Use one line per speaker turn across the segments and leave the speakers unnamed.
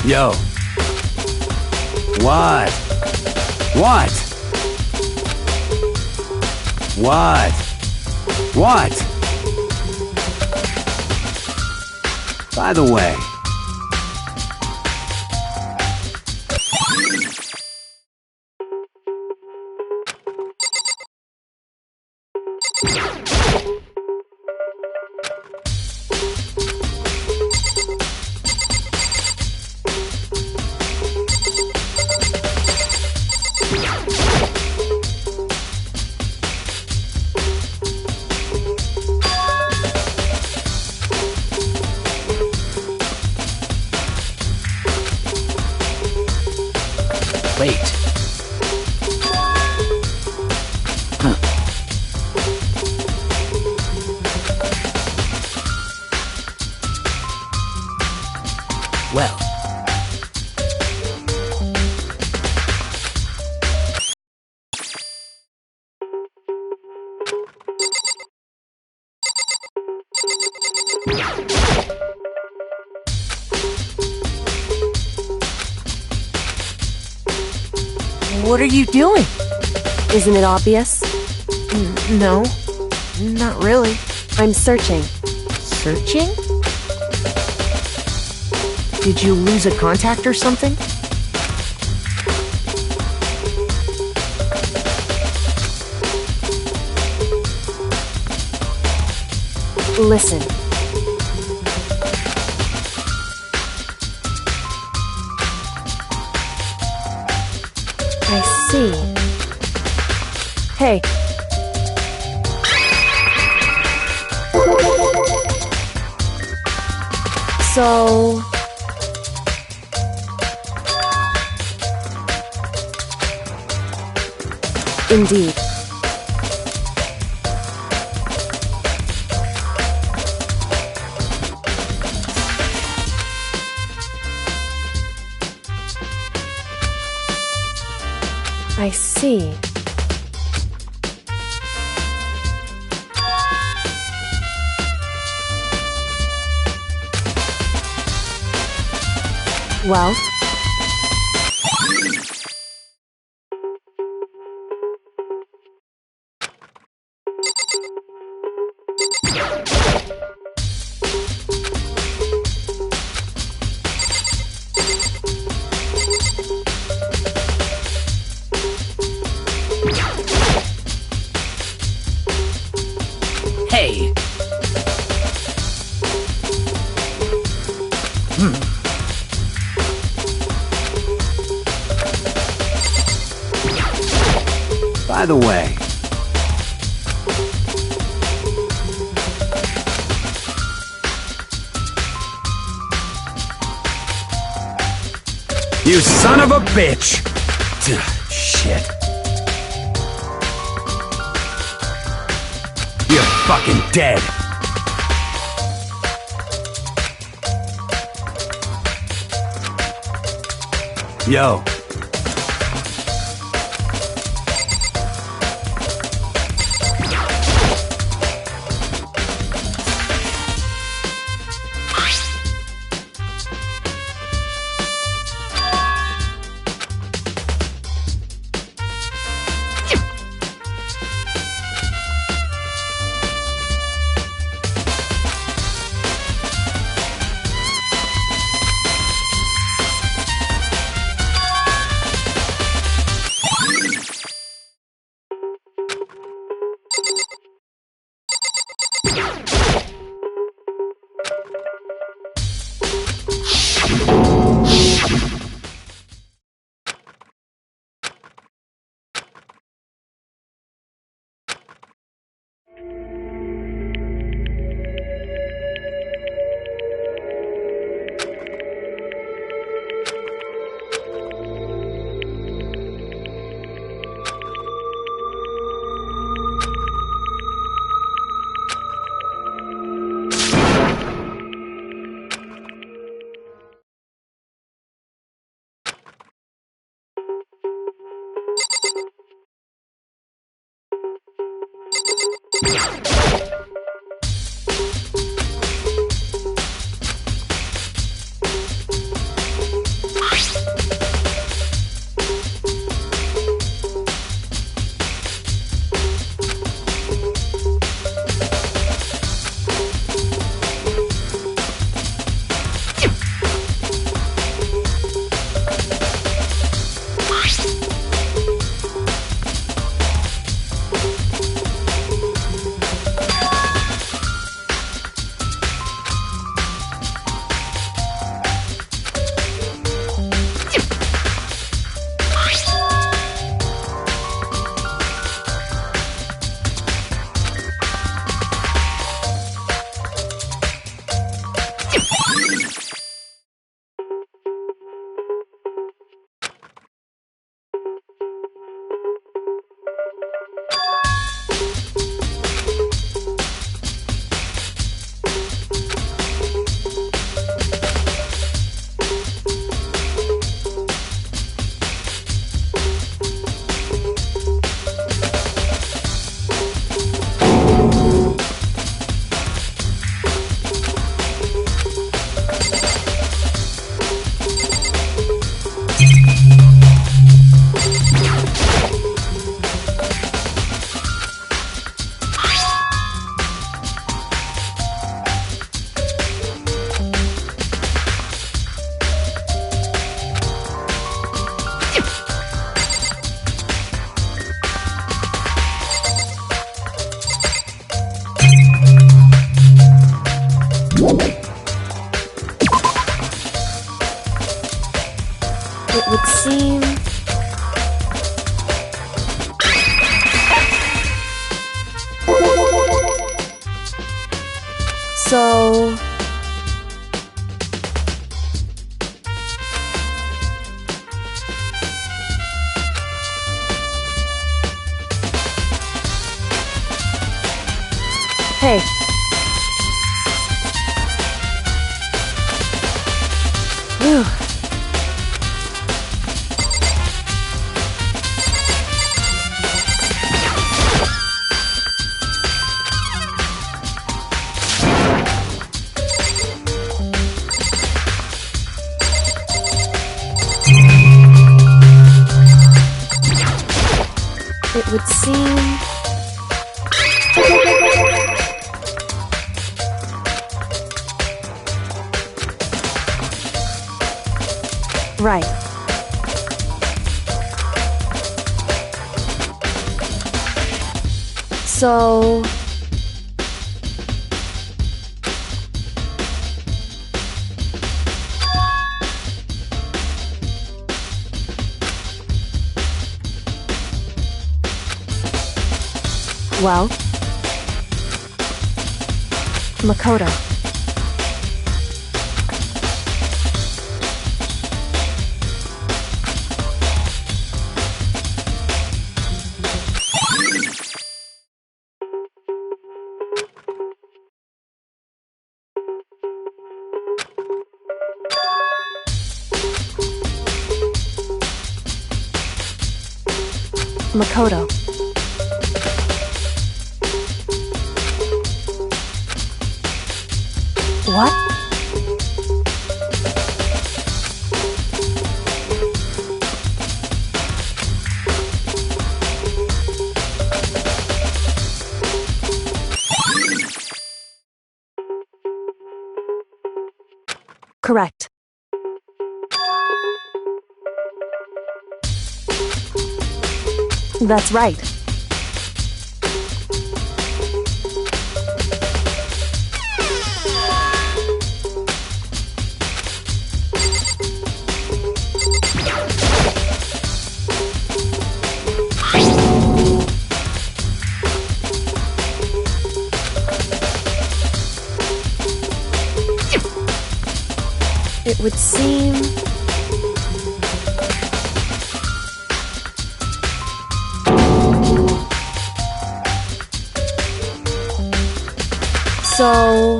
Yo. What? What? What? What? By the way. Wait. Huh. Well.
What are you doing?
Isn't it obvious?
No, not really.
I'm searching.
Searching? Did you lose a contact or something?
Listen. I see. Hey. So... Indeed. I see. Well,
Hey! By the way, you son of a bitch! Shit. You're fucking dead. Yo.
it would seem... So... Hey. Whew. right. So... Well... Makoto. Makoto. What? Correct. That's right. It would seem... So...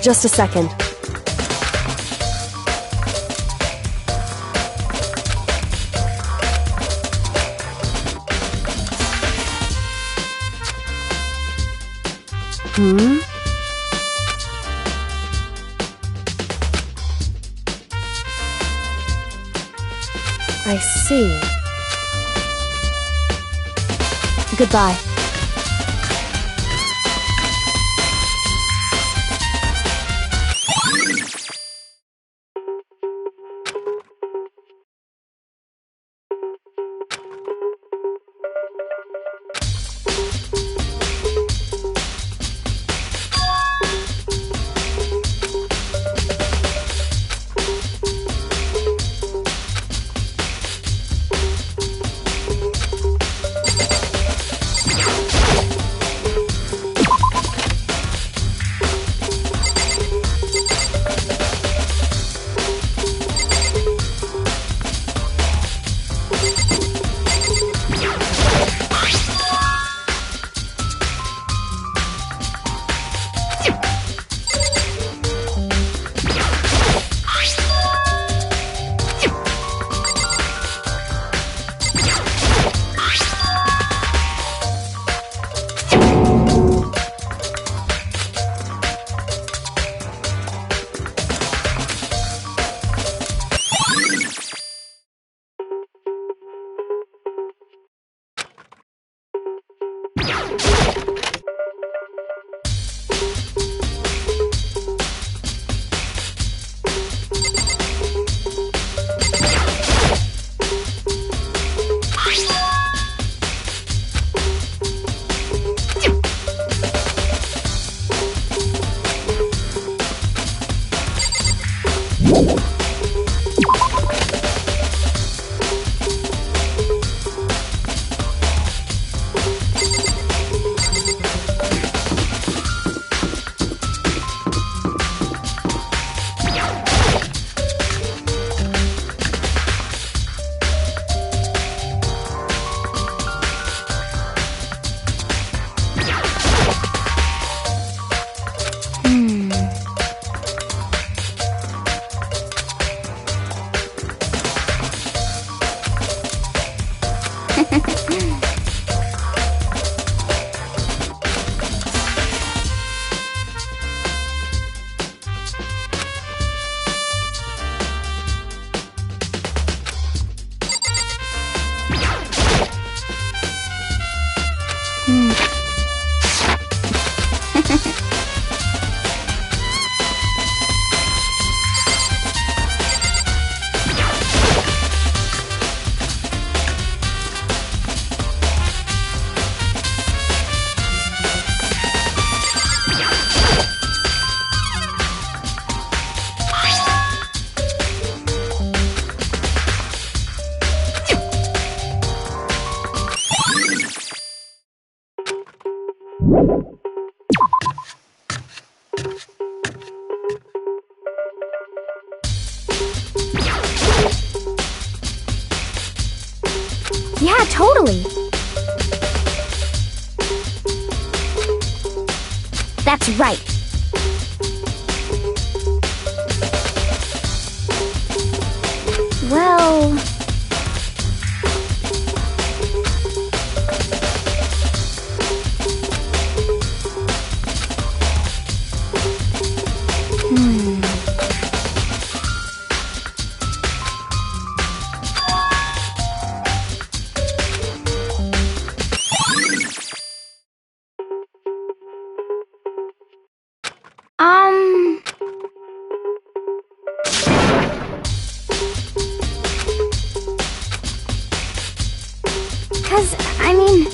Just a second. I see. Goodbye.
early. That's right. Well... Cause, I mean...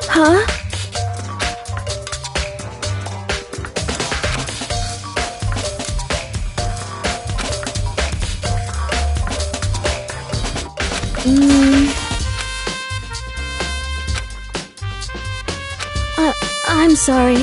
Huh? I'm sorry.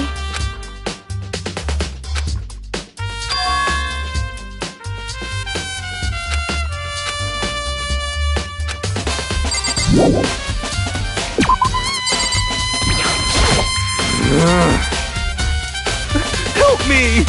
Help me!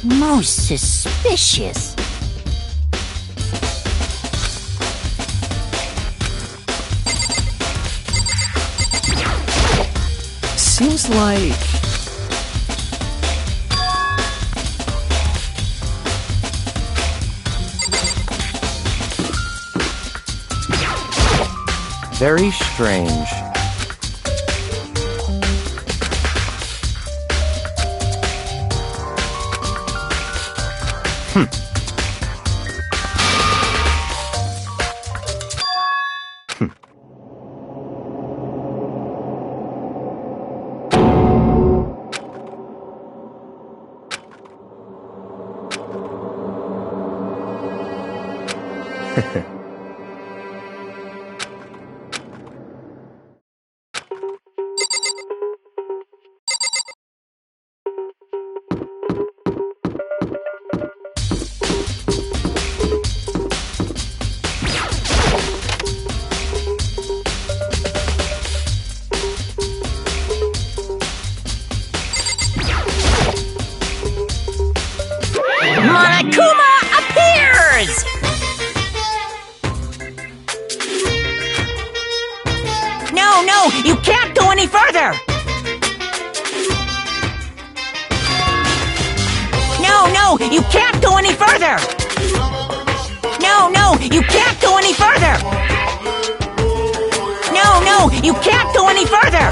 Most suspicious.
Seems like... very strange.
Monokuma appears! No, you can't go any further! No, you can't go any further! No, you can't go any further! No, you can't go any further!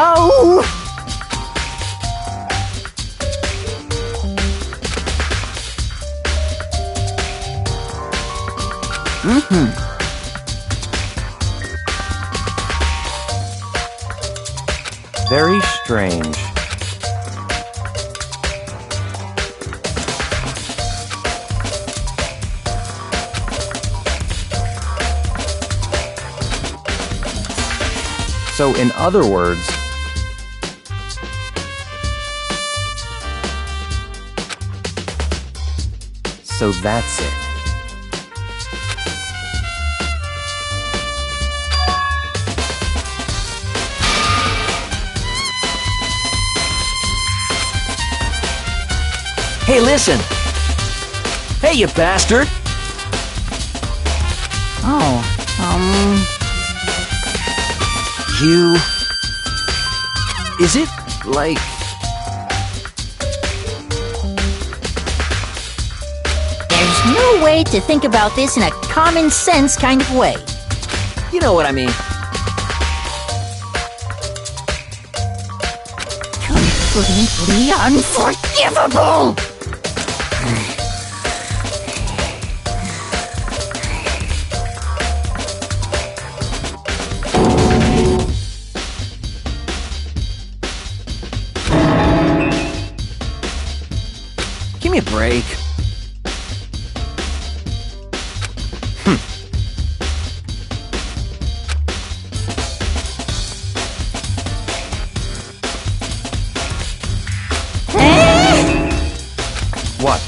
go!
Very strange. So, in other words, so that's it.
Hey, listen! Hey, you bastard!
Oh,
You... Is it, like...
there's no way to think about this in a common sense kind of way.
You know what I mean.
Completely unforgivable!
Give me a break. What?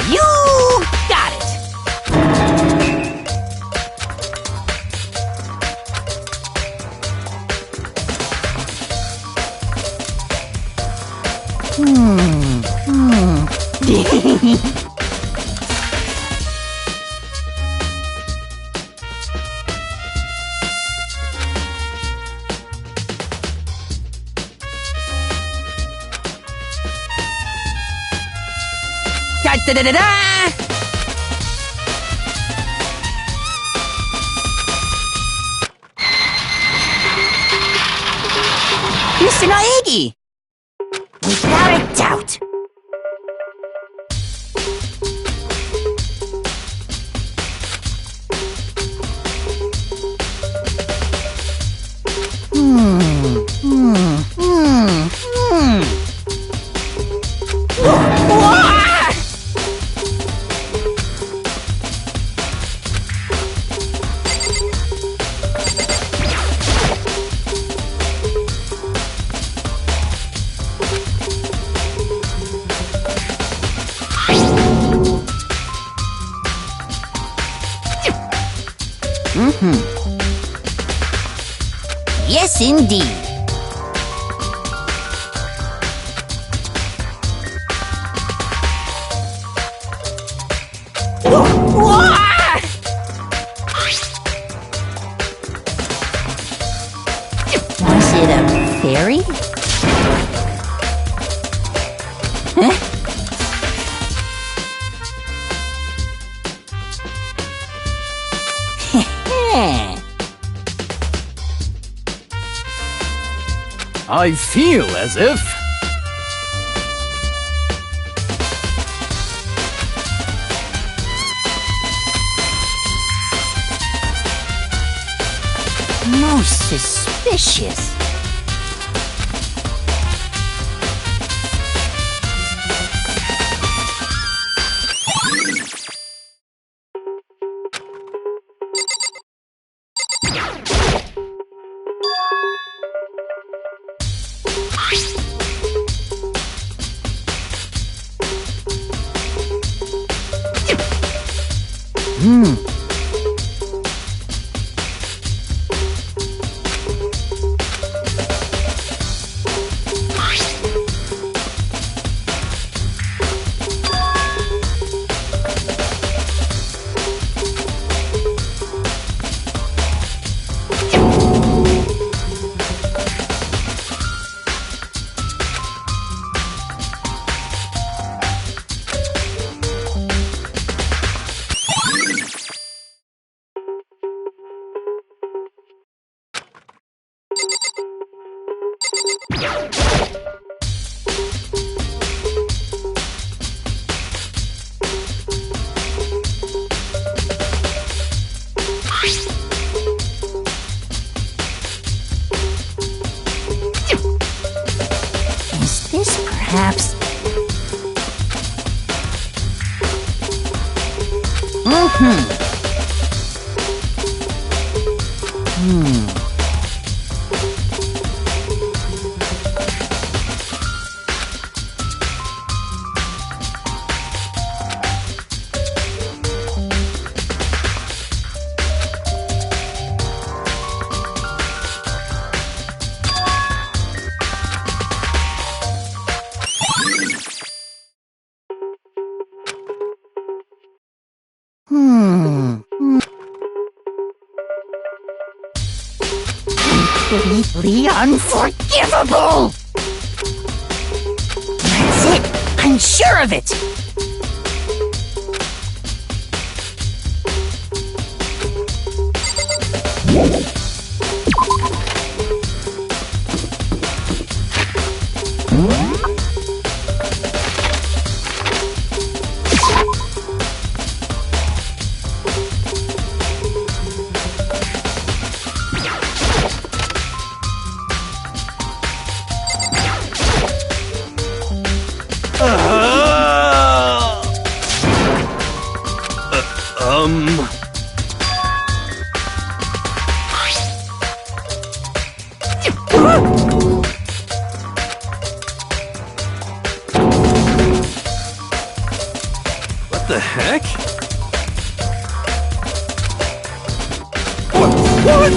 You got it! Da-da-da-da-da! Mr. Naegi! Without a doubt! Yes, indeed. Was it a fairy? Huh?
I feel as if...
Most suspicious. Completely unforgivable! That's it! I'm sure of it!
What the heck? What?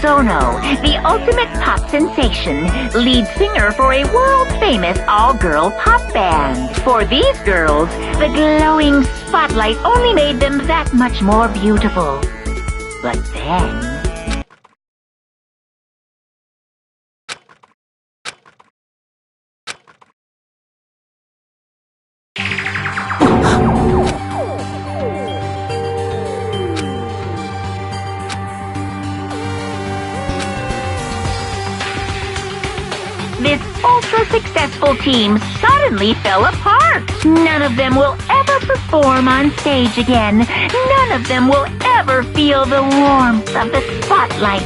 Mizono, the ultimate pop sensation, lead singer for a world-famous all-girl pop band. For these girls, the glowing spotlight only made them that much more beautiful. But then... this ultra-successful team suddenly fell apart. None of them will ever perform on stage again. None of them will ever feel the warmth of the spotlight.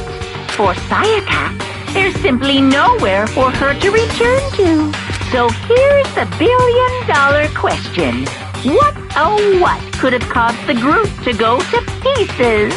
For Sayaka, there's simply nowhere for her to return to. So here's the billion-dollar question. What, oh what, could have caused the group to go to pieces?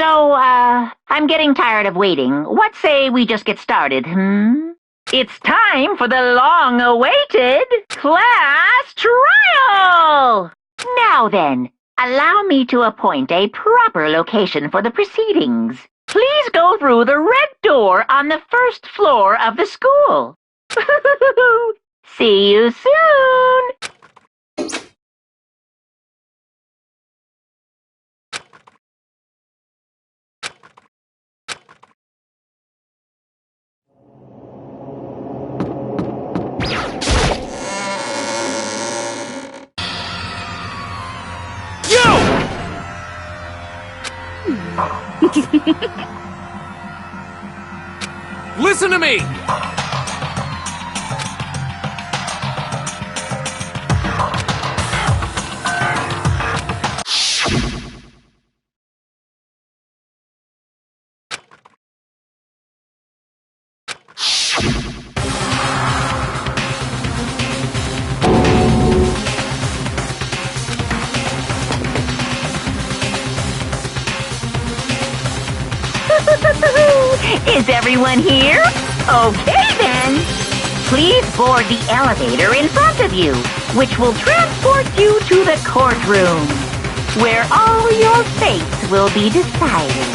So, I'm getting tired of waiting. What say we just get started, It's time for the long-awaited class trial! Now then, allow me to appoint a proper location for the proceedings. Please go through the red door on the first floor of the school. See you soon!
Listen to me!
Is everyone here? Okay then. Please board the elevator in front of you, which will transport you to the courtroom, where all your fates will be decided.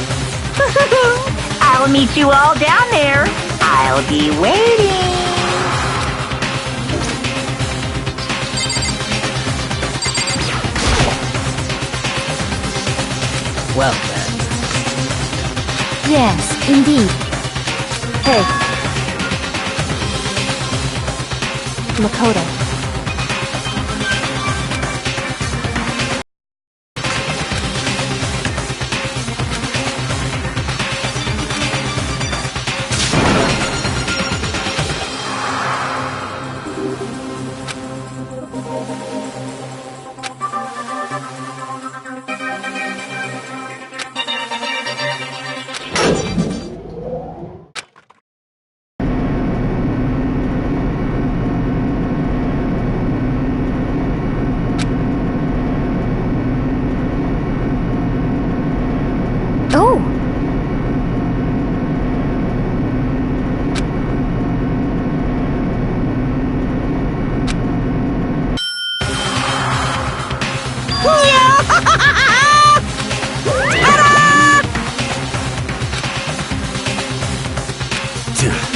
I'll meet you all down there. I'll be waiting.
Well then.
Yes, indeed. Hey. Makoto.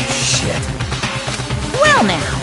Shit.
Well now.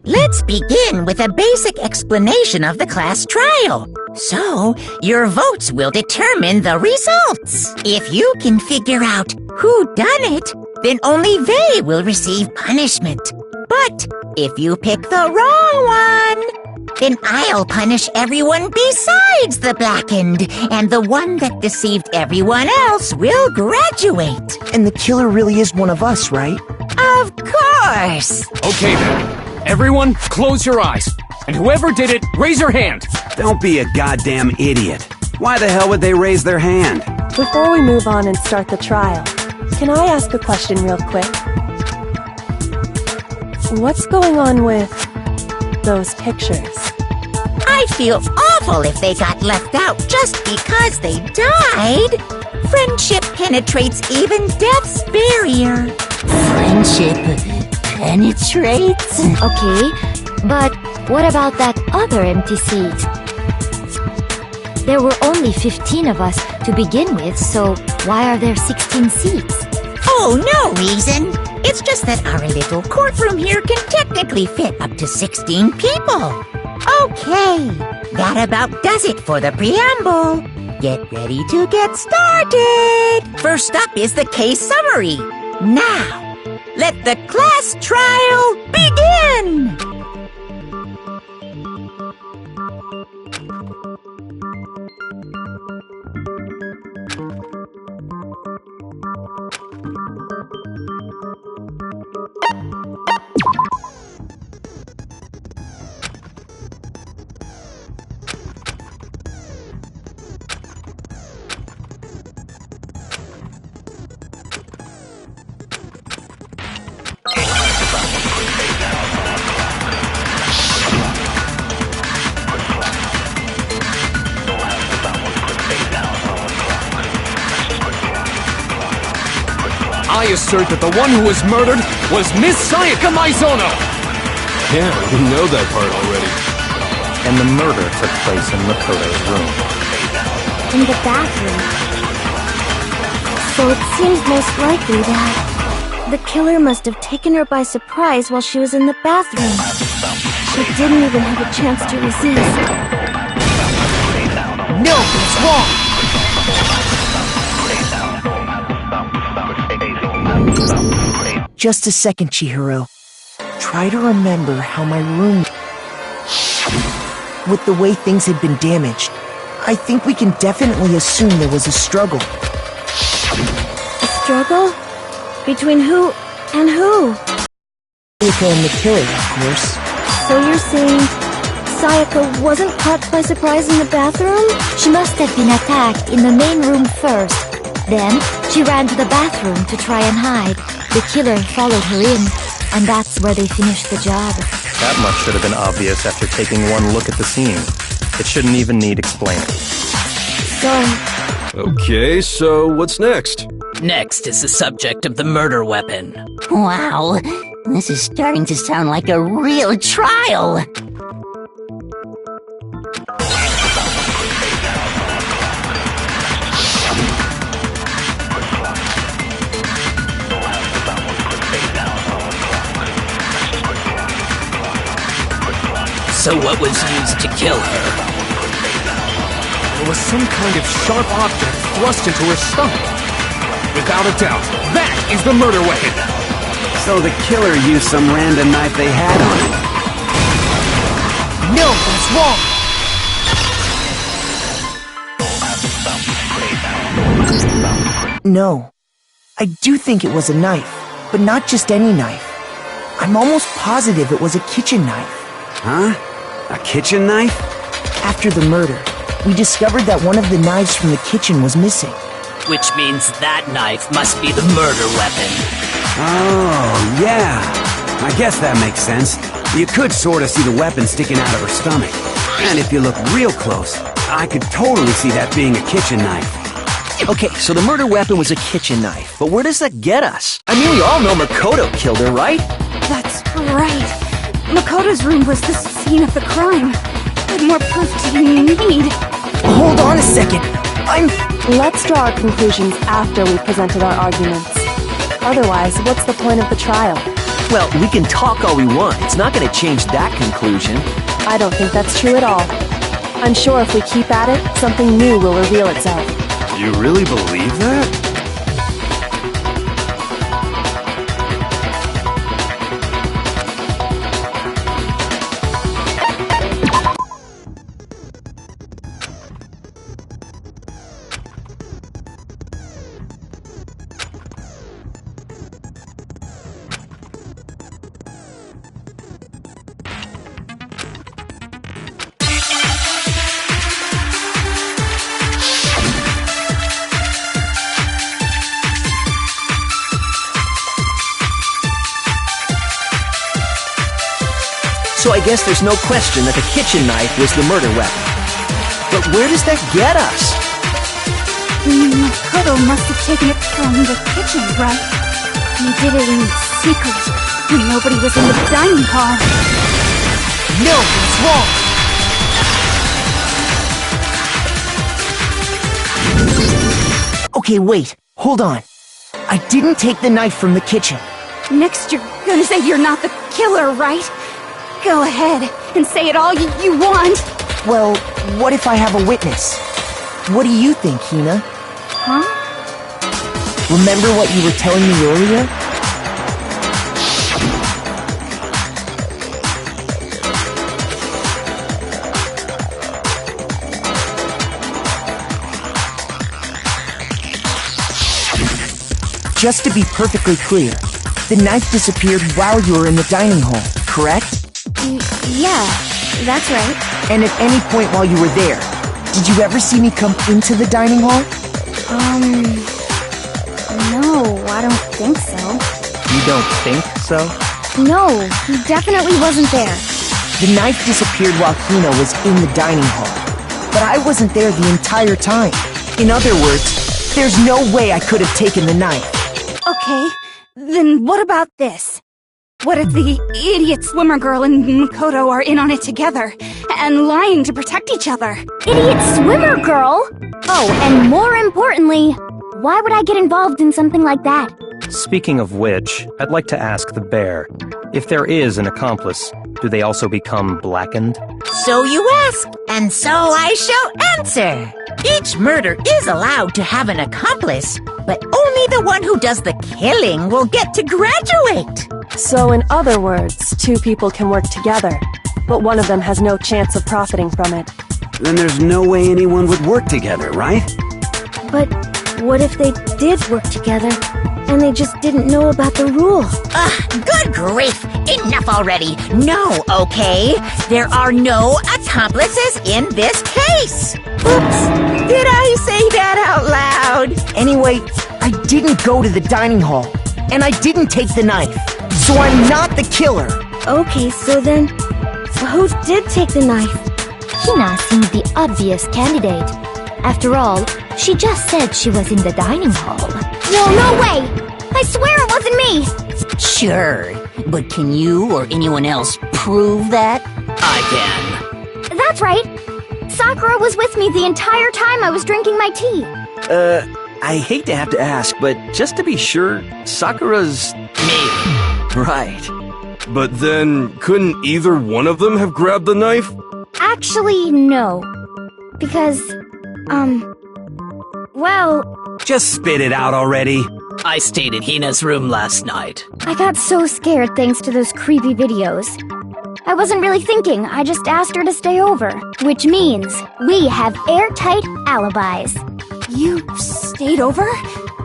Let's begin with a basic explanation of the class trial. So, your votes will determine the results. If you can figure out who done it, then only they will receive punishment. But if you pick the wrong one, then I'll punish everyone besides the blackened, and the one that deceived everyone else will graduate.
And the killer really is one of us, right?
Of course!
Okay then. Everyone, close your eyes. And whoever did it, raise your hand.
Don't be a goddamn idiot. Why the hell would they raise their hand?
Before we move on and start the trial, can I ask a question real quick? What's going on with those pictures.
I feel awful if they got left out just because they died. Friendship penetrates even death's barrier.
Friendship penetrates?
Okay, but what about that other empty seat? There were only 15 of us to begin with, so why are there 16 seats?
Oh, no reason. It's just that our little courtroom here can technically fit up to 16 people. Okay, that about does it for the preamble. Get ready to get started. First up is the case summary. Now, let the class trial begin.
I assert that the one who was murdered was Miss Sayaka Maizono!
Yeah, we know that part already.
And the murder took place in Makoto's room.
In the bathroom. So it seems most likely that
The killer must have taken her by surprise while she was in the bathroom. She didn't even have a chance to resist.
No, it's wrong.
Just a second, Chihiro. Try to remember how my room... With the way things had been damaged, I think we can definitely assume there was a struggle.
A struggle? Between who and who?
Sayaka and the killer, of course.
So you're saying Sayaka wasn't caught by surprise in the bathroom?
she must have been attacked in the main room first. Then, she ran to the bathroom to try and hide. The killer followed her in, and that's where they finished the job.
That much should have been obvious after taking one look at the scene. It shouldn't even need explaining.
Sorry.
Okay, so what's next?
Next is the subject of the murder weapon. Wow, this is starting to sound like a real trial. So what was used to kill her?
There was some kind of sharp object thrust into her stomach. Without a doubt, that is the murder weapon!
So the killer used some random knife they had on him.
No, that's wrong.
No. I do think it was a knife, but not just any knife. I'm almost positive it was a kitchen knife.
Huh? A kitchen knife?
After the murder, we discovered that one of the knives from the kitchen was missing.
Which means that knife must be the murder weapon.
Oh, yeah. I guess that makes sense. You could sort of see the weapon sticking out of her stomach. And if you look real close, I could totally see that being a kitchen knife.
Okay, so the murder weapon was a kitchen knife, but where does that get us? I mean, we all know Makoto killed her, right?
That's right. Makoto's room was the scene of the crime. What more proof do you need?
Hold on a second.
Let's draw our conclusions after we've presented our arguments. Otherwise, what's the point of the trial?
Well, we can talk all we want. It's not going to change that conclusion.
I don't think that's true at all. I'm sure if we keep at it, something new will reveal itself.
You really believe that?
So I guess there's no question that the kitchen knife was the murder weapon. But where does that get us?
Makoto must have taken it from the kitchen, right? He did it in secret, when nobody was in the dining hall.
No, it's wrong! Okay, wait. Hold on. I didn't take the knife from the kitchen.
Next you're gonna say you're not the killer, right? Go ahead and say it all you want.
Well, what if I have a witness? What do you think, Hina?
Huh?
Remember what you were telling me earlier? Just to be perfectly clear, the knife disappeared while you were in the dining hall, correct?
Yeah, that's right.
And at any point while you were there, did you ever see me come into the dining hall?
No, I don't think so.
You don't think so?
No, he definitely wasn't there.
The knife disappeared while Hina was in the dining hall, but I wasn't there the entire time. In other words, there's no way I could have taken the knife.
Okay, then what about this? What if the idiot swimmer girl and Makoto are in on it together, and lying to protect each other?
Idiot swimmer girl? Oh, and more importantly, why would I get involved in something like that?
Speaking of which, I'd like to ask the bear, if there is an accomplice, do they also become blackened?
So you ask, and so I shall answer. Each murder is allowed to have an accomplice, but only the one who does the killing will get to graduate.
So in other words, two people can work together, but one of them has no chance of profiting from it.
Then there's no way anyone would work together, right?
But what if they did work together, and they just didn't know about the rule?
Good grief! Enough already! No, okay? There are no accomplices in this case! Oops! Did I say that out loud?
Anyway, I didn't go to the dining hall, and I didn't take the knife, so I'm not the killer!
Okay, so then, who did take the knife? Hina seemed the obvious candidate. After all, she just said she was in the dining hall. No way! I swear it wasn't me!
Sure, but can you or anyone else prove that? I can.
That's right! Sakura was with me the entire time I was drinking my tea.
I hate to have to ask, but just to be sure, Sakura's...
Me.
Right.
But then, couldn't either one of them have grabbed the knife?
Actually, no. Because, well...
Just spit it out already.
I stayed in Hina's room last night.
I got so scared thanks to those creepy videos. I wasn't really thinking, I just asked her to stay over. Which means, we have airtight alibis.
You stayed over?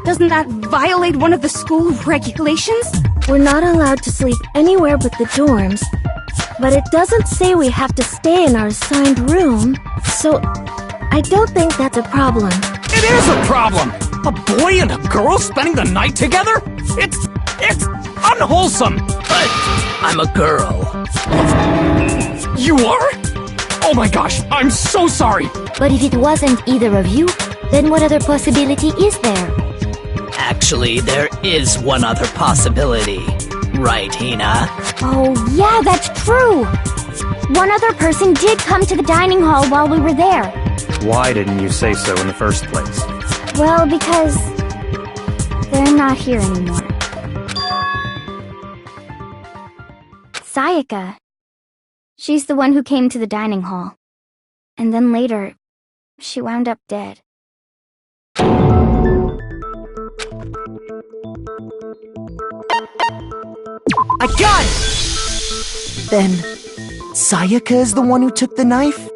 Doesn't that violate one of the school regulations?
We're not allowed to sleep anywhere but the dorms, but it doesn't say we have to stay in our assigned room, so I don't think that's a problem.
It is a problem! A boy and a girl spending the night together? It's unwholesome!
But I'm a girl.
You are? Oh my gosh, I'm so sorry!
But if it wasn't either of you, then what other possibility is there?
Actually, there is one other possibility. Right, Hina?
Oh, yeah, that's true! One other person did come to the dining hall while we were there.
Why didn't you say so in the first place?
Well, because... they're not here anymore. Sayaka. She's the one who came to the dining hall. And then later, she wound up dead.
I got it! Then, Sayaka is the one who took the knife?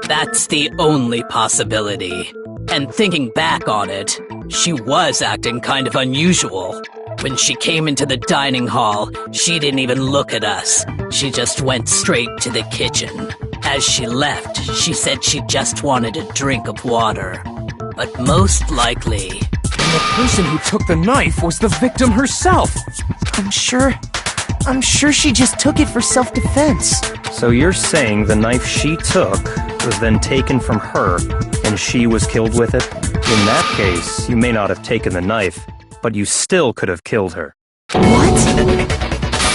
That's the only possibility. And thinking back on it, she was acting kind of unusual. When she came into the dining hall, she didn't even look at us. She just went straight to the kitchen. As she left, she said she just wanted a drink of water. But most likely...
And the person who took the knife was the victim herself.
I'm sure I'm sure she just took it for self-defense.
So you're saying the knife she took was then taken from her, and she was killed with it? In that case, you may not have taken the knife, but you still could have killed her.
What?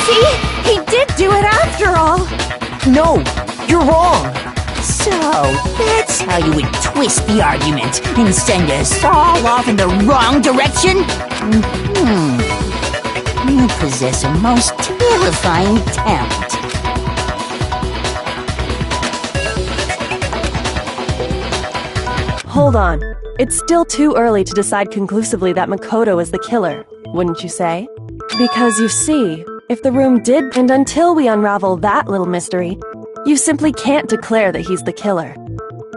See? He did do it after all!
No, you're wrong.
So, that's how you would twist the argument and send us all off in the wrong direction? You possess a most terrifying talent.
Hold on. It's still too early to decide conclusively that Makoto is the killer, wouldn't you say? Because you see, if the room did, and until we unravel that little mystery, you simply can't declare that he's the killer.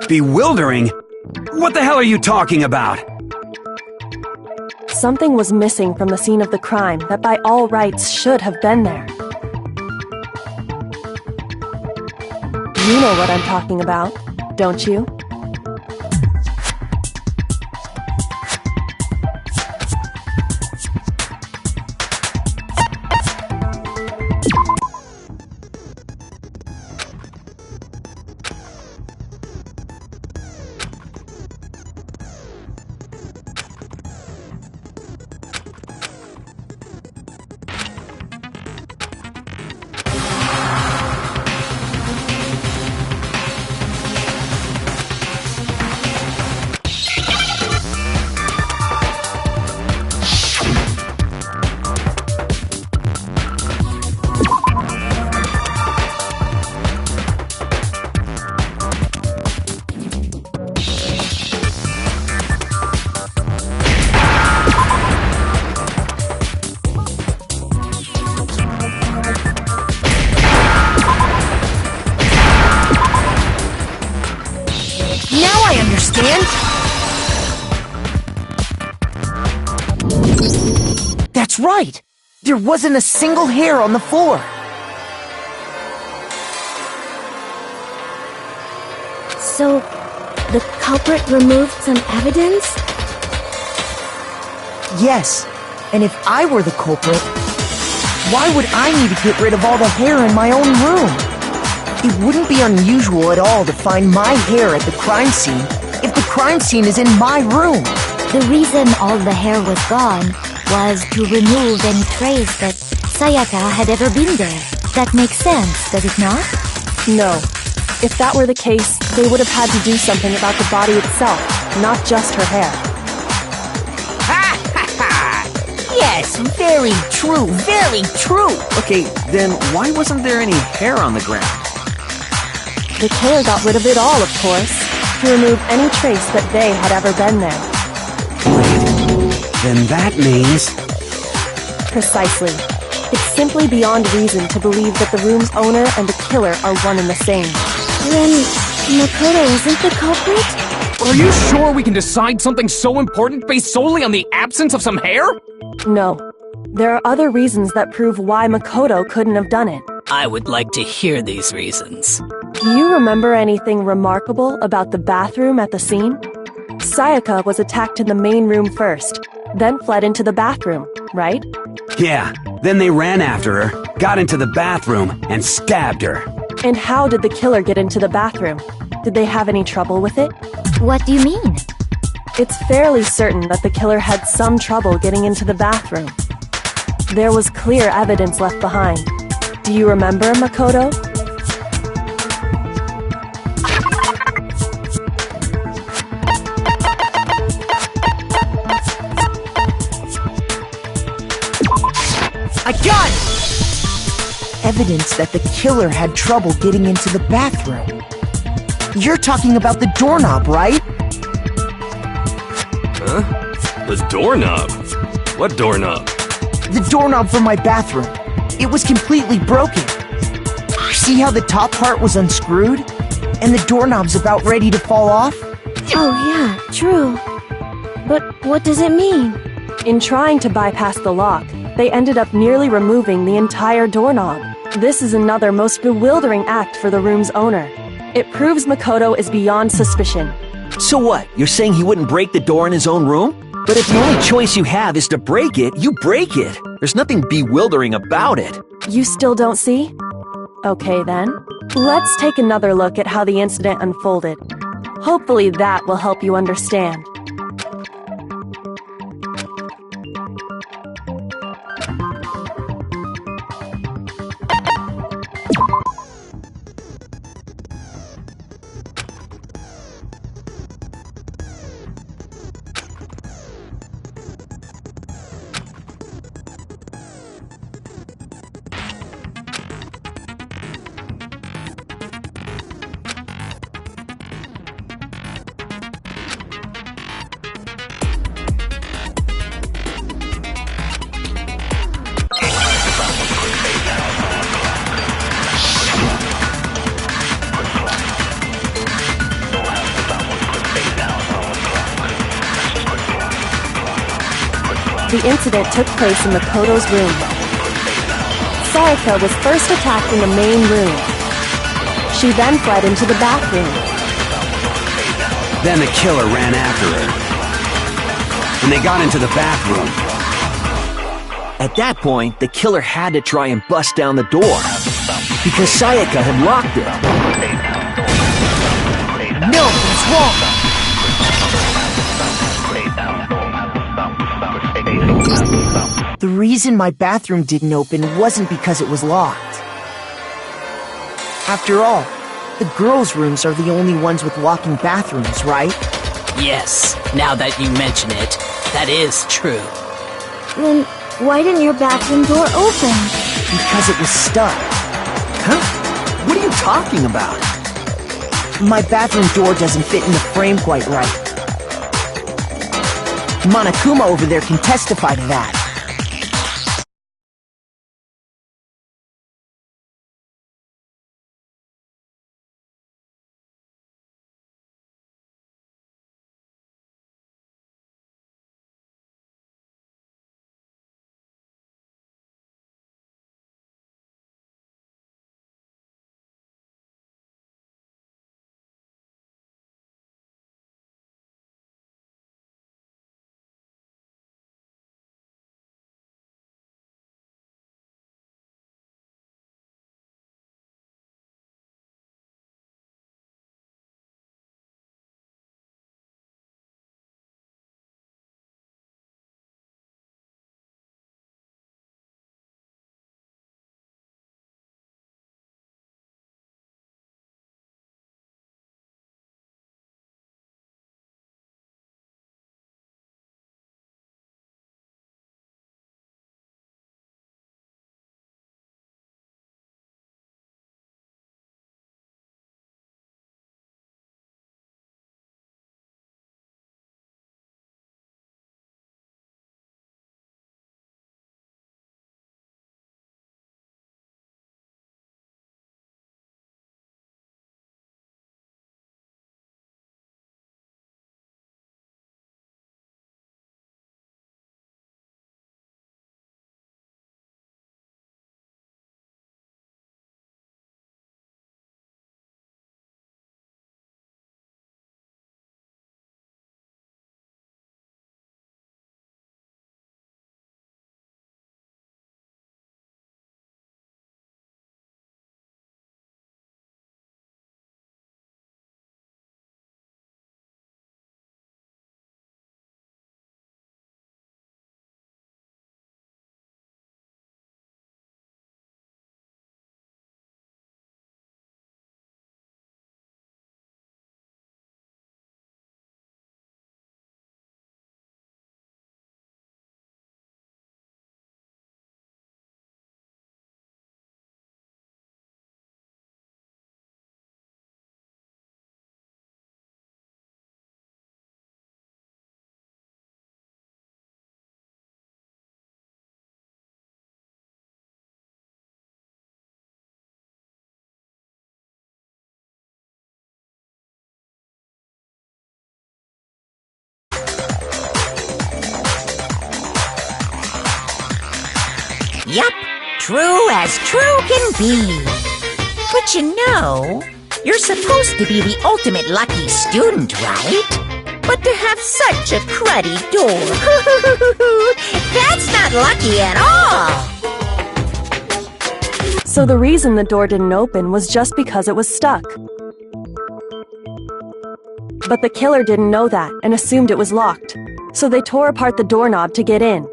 Bewildering? What the hell are you talking about?
Something was missing from the scene of the crime that by all rights should have been there. You know what I'm talking about, don't you?
That's right! There wasn't a single hair on the floor!
So, the culprit removed some evidence?
Yes, and if I were the culprit, why would I need to get rid of all the hair in my own room? It wouldn't be unusual at all to find my hair at the crime scene if the crime scene is in my room.
The reason all the hair was gone was to remove any trace that Sayaka had ever been there. That makes sense, does it not?
No. If that were the case, they would have had to do something about the body itself, not just her hair.
Ha ha ha! Yes, very true, very true!
Okay, then why wasn't there any hair on the ground?
The killer got rid of it all, of course, to remove any trace that they had ever been there.
Then that means...
Precisely. It's simply beyond reason to believe that the room's owner and the killer are one and the same.
Then, Makoto isn't the culprit?
Are you sure we can decide something so important based solely on the absence of some hair?
No. There are other reasons that prove why Makoto couldn't have done it.
I would like to hear these reasons.
Do you remember anything remarkable about the bathroom at the scene? Sayaka was attacked in the main room first, then fled into the bathroom, right?
Yeah, then they ran after her, got into the bathroom, and stabbed her.
And how did the killer get into the bathroom? Did they have any trouble with it?
What do you mean?
It's fairly certain that the killer had some trouble getting into the bathroom. There was clear evidence left behind. Do you remember, Makoto?
I got it! Evidence that the killer had trouble getting into the bathroom. You're talking about the doorknob, right?
Huh? The doorknob? What doorknob?
The doorknob for my bathroom. It was completely broken. See how the top part was unscrewed? And the doorknob's about ready to fall off?
Oh yeah, true. But what does it mean?
In trying to bypass the lock, they ended up nearly removing the entire doorknob. This is another most bewildering act for the room's owner. It proves Makoto is beyond suspicion.
So what? You're saying he wouldn't break the door in his own room? But if the only choice you have is to break it, you break it. There's nothing bewildering about it.
You still don't see? Okay then. Let's take another look at how the incident unfolded. Hopefully that will help you understand. The incident took place in Makoto's room. Sayaka was first attacked in the main room. She then fled into the bathroom.
Then the killer ran after her. And they got into the bathroom.
At that point, the killer had to try and bust down the door, because Sayaka had locked it.
No, he's wrong! The reason my bathroom didn't open wasn't because it was locked. After all, the girls' rooms are the only ones with walk-in bathrooms, right?
Yes, now that you mention it, that is true.
Then why didn't your bathroom door open?
Because it was stuck.
Huh? What are you talking about?
My bathroom door doesn't fit in the frame quite right. Monokuma over there can testify to that.
Yup, true as true can be. But you know, you're supposed to be the ultimate lucky student, right? but to have such a cruddy door. That's not lucky at all.
So the reason the door didn't open was just because it was stuck. But the killer didn't know that and assumed it was locked. So they tore apart the doorknob to get in.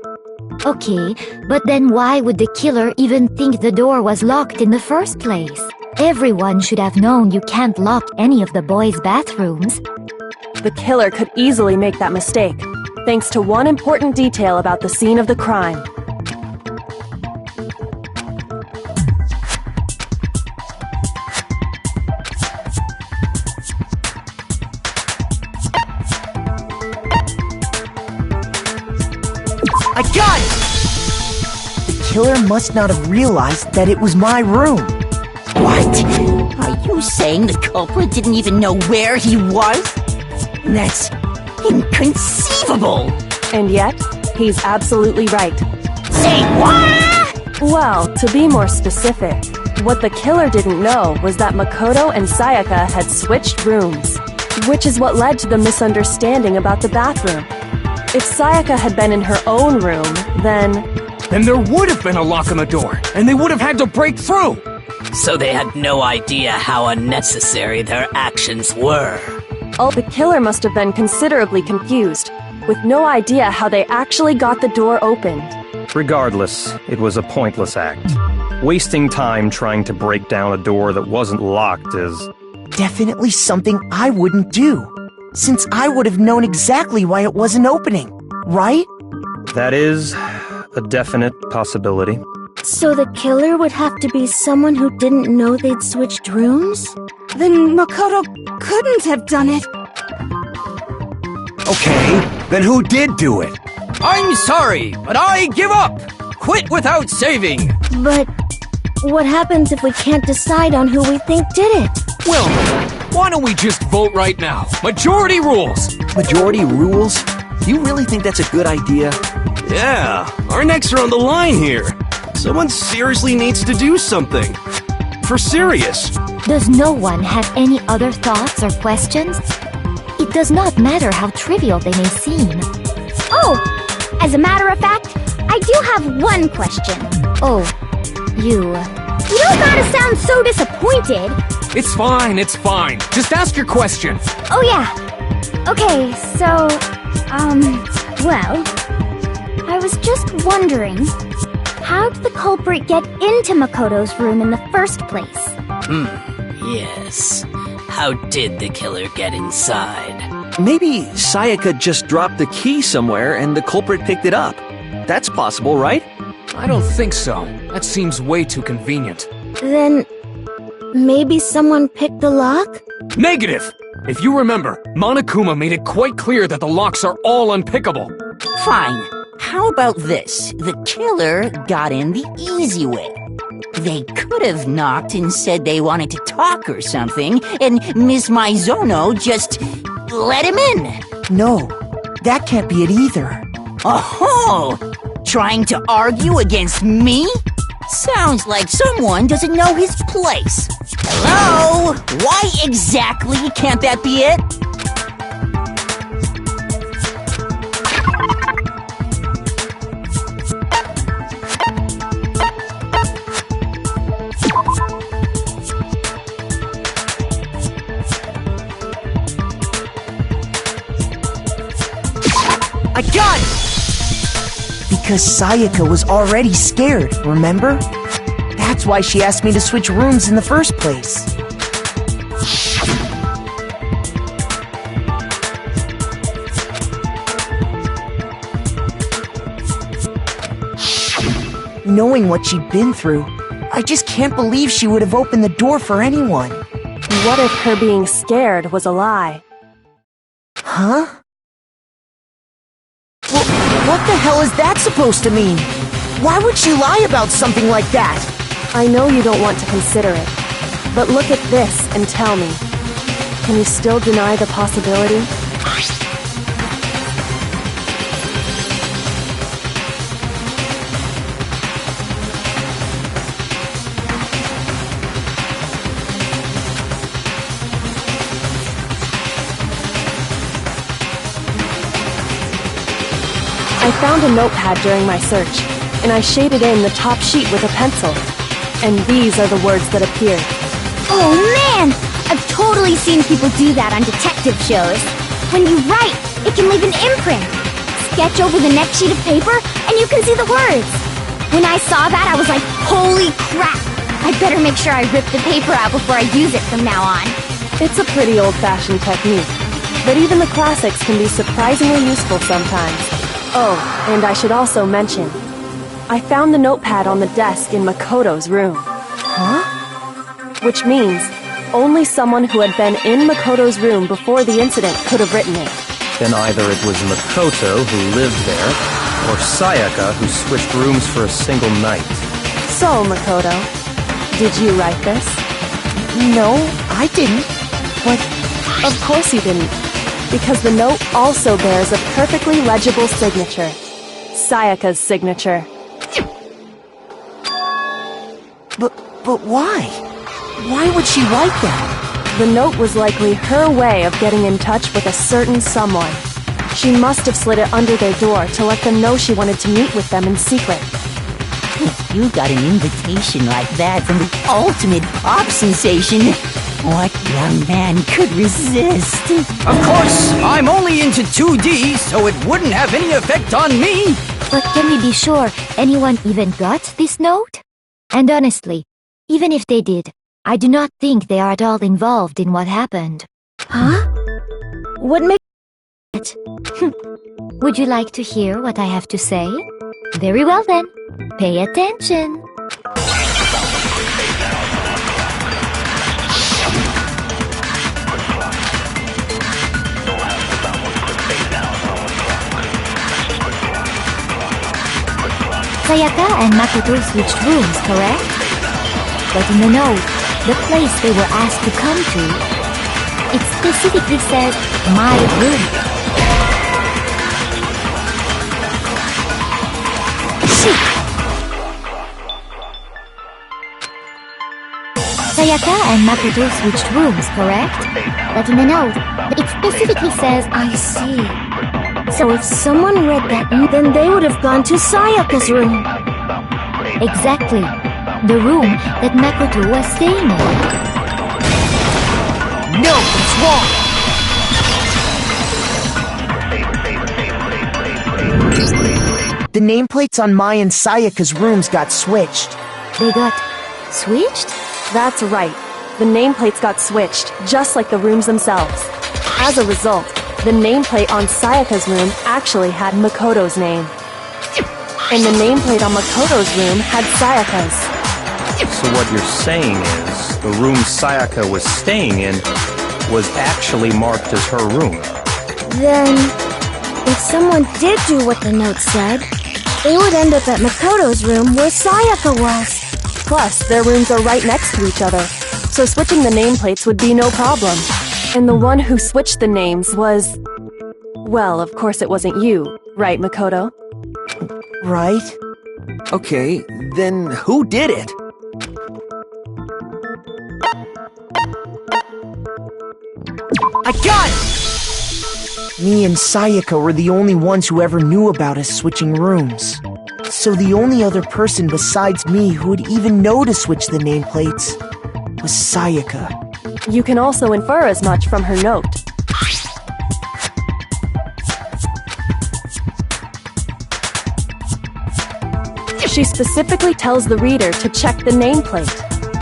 Okay, but then why would the killer even think the door was locked in the first place? Everyone should have known you can't lock any of the boys' bathrooms.
The killer could easily make that mistake, thanks to one important detail about the scene of the crime.
I got it! The killer must not have realized that it was my room.
What? Are you saying the culprit didn't even know where he was? That's inconceivable!
And yet, he's absolutely right.
Say what?
Well, to be more specific, what the killer didn't know was that Makoto and Sayaka had switched rooms, which is what led to the misunderstanding about the bathroom. If Sayaka had been in her own room, then
there would have been a lock on the door, and they would have had to break through!
So they had no idea how unnecessary their actions were.
The killer must have been considerably confused, with no idea how they actually got the door opened.
Regardless, it was a pointless act. Wasting time trying to break down a door that wasn't locked is
definitely something I wouldn't do, since I would have known exactly why it wasn't opening, right?
That is a definite possibility.
So the killer would have to be someone who didn't know they'd switched rooms?
Then Makoto couldn't have done it.
Okay, then who did do it?
I'm sorry, but I give up! Quit without saving!
But what happens if we can't decide on who we think did it?
Well, why don't we just vote right now? Majority rules!
Majority rules? You really think that's a good idea?
Yeah, our necks are on the line here. Someone seriously needs to do something. For serious.
Does no one have any other thoughts or questions? It does not matter how trivial they may seem.
Oh, as a matter of fact, I do have one question.
Oh, you...
You don't gotta sound so disappointed.
It's fine, it's fine. Just ask your question.
Oh yeah. Okay, so, well, I was just wondering, how did the culprit get into Makoto's room in the first place?
Yes. How did the killer get inside?
Maybe Sayaka just dropped the key somewhere and the culprit picked it up. That's possible, right?
I don't think so. That seems way too convenient.
Then maybe someone picked the lock?
Negative! If you remember, Monokuma made it quite clear that the locks are all unpickable.
Fine. How about this? The killer got in the easy way. They could have knocked and said they wanted to talk or something, and Miss Maizono just let him in.
No, that can't be it either.
Oh, trying to argue against me? Sounds like someone doesn't know his place. Hello? Why exactly can't that be it?
I got it! Because Sayaka was already scared, remember? That's why she asked me to switch rooms in the first place. Knowing what she'd been through, I just can't believe she would have opened the door for anyone.
What if her being scared was a lie?
Huh? Well, what the hell is that supposed to mean? Why would she lie about something like that?
I know you don't want to consider it, but look at this and tell me. Can you still deny the possibility? I found a notepad during my search, and I shaded in the top sheet with a pencil. And these are the words that appeared.
Oh man! I've totally seen people do that on detective shows. When you write, it can leave an imprint. Sketch over the next sheet of paper, and you can see the words. When I saw that, I was like, holy crap! I better make sure I rip the paper out before I use it from now on.
It's a pretty old-fashioned technique, but even the classics can be surprisingly useful sometimes. Oh, and I should also mention, I found the notepad on the desk in Makoto's room.
Huh?
Which means only someone who had been in Makoto's room before the incident could have written it.
Then either it was Makoto who lived there, or Sayaka who switched rooms for a single night.
So, Makoto, did you write this?
No, I didn't. But
of course you didn't, because the note also bears a perfectly legible signature. Sayaka's signature.
But why? Why would she write that?
The note was likely her way of getting in touch with a certain someone. She must have slid it under their door to let them know she wanted to meet with them in secret.
You got an invitation like that from the ultimate pop sensation. What young man could resist?
Of course, I'm only into 2D, so it wouldn't have any effect on me.
But can we be sure anyone even got this note? And honestly, even if they did, I do not think they are at all involved in what happened.
Huh? What makes
it? Would you like to hear what I have to say? Very well then. Pay attention. Sayaka and Makoto switched rooms, correct? But in the note, the place they were asked to come to, it specifically says, my room. Sayaka and Makoto switched rooms, correct? But in the note, it specifically says, I see.
So if someone read that, then they would have gone to Sayaka's room.
Exactly. The room that Makoto was staying in.
No, it's wrong! The nameplates on Mai and Sayaka's rooms got switched.
They got switched?
That's right. The nameplates got switched, just like the rooms themselves. As a result, the nameplate on Sayaka's room actually had Makoto's name. And the nameplate on Makoto's room had Sayaka's.
So what you're saying is, the room Sayaka was staying in was actually marked as her room.
Then, if someone did do what the note said, they would end up at Makoto's room where Sayaka was.
Plus, their rooms are right next to each other, so switching the nameplates would be no problem. And the one who switched the names was... Well, of course it wasn't you, right, Makoto?
Right. Okay, then who did it?
I got it!
Me and Sayaka were the only ones who ever knew about us switching rooms. So the only other person besides me who would even know to switch the nameplates was Sayaka.
You can also infer as much from her note. She specifically tells the reader to check the nameplate.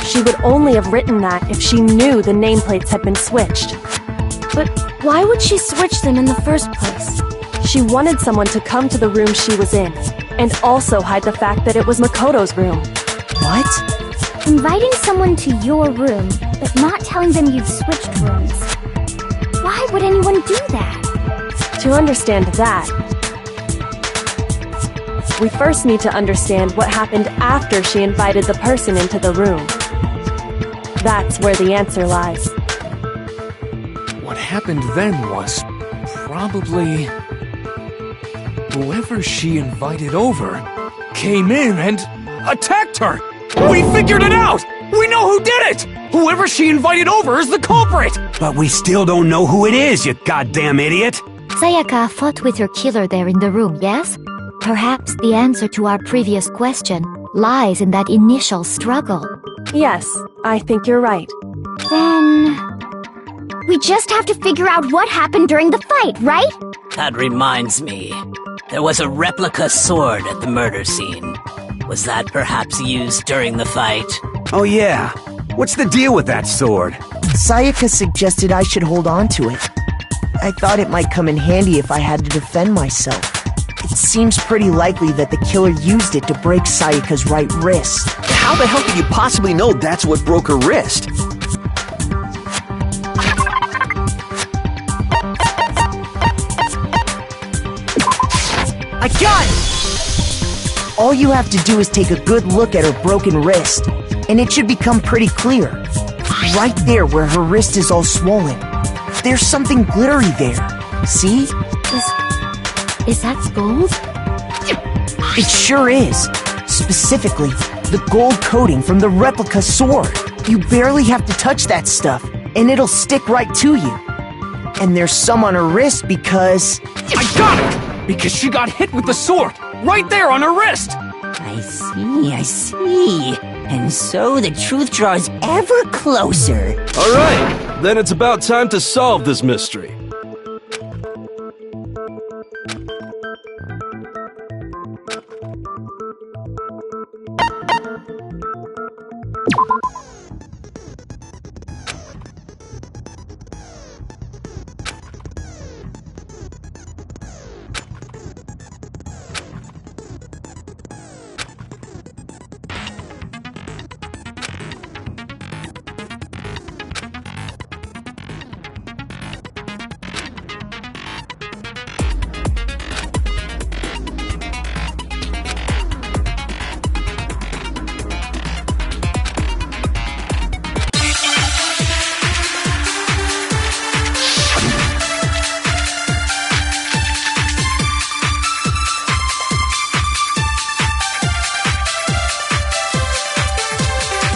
She would only have written that if she knew the nameplates had been switched.
But why would she switch them in the first place?
She wanted someone to come to the room she was in, and also hide the fact that it was Makoto's room.
What?
Inviting someone to your room, but not telling them you'd switched rooms. Why would anyone do that?
To understand that, we first need to understand what happened after she invited the person into the room. That's where the answer lies.
What happened then was probably whoever she invited over came in and attacked her. We figured it out! We know who did it! Whoever she invited over is the culprit!
But we still don't know who it is, you goddamn idiot!
Sayaka fought with her killer there in the room, yes? Perhaps the answer to our previous question lies in that initial struggle.
Yes, I think you're right.
Then... we just have to figure out what happened during the fight, right?
That reminds me. There was a replica sword at the murder scene. Was that perhaps used during the fight?
Oh yeah. What's the deal with that sword?
Sayaka suggested I should hold on to it. I thought it might come in handy if I had to defend myself. It seems pretty likely that the killer used it to break Sayaka's right wrist.
How the hell could you possibly know that's what broke her wrist?
I got it! All you have to do is take a good look at her broken wrist, and it should become pretty clear. Right there where her wrist is all swollen. There's something glittery there. See?
Is that gold?
It sure is. Specifically, the gold coating from the replica sword. You barely have to touch that stuff, and it'll stick right to you. And there's some on her wrist because...
I got it! Because she got hit with the sword! Right there on her wrist!
I see. And so the truth draws ever closer.
Alright, then it's about time to solve this mystery.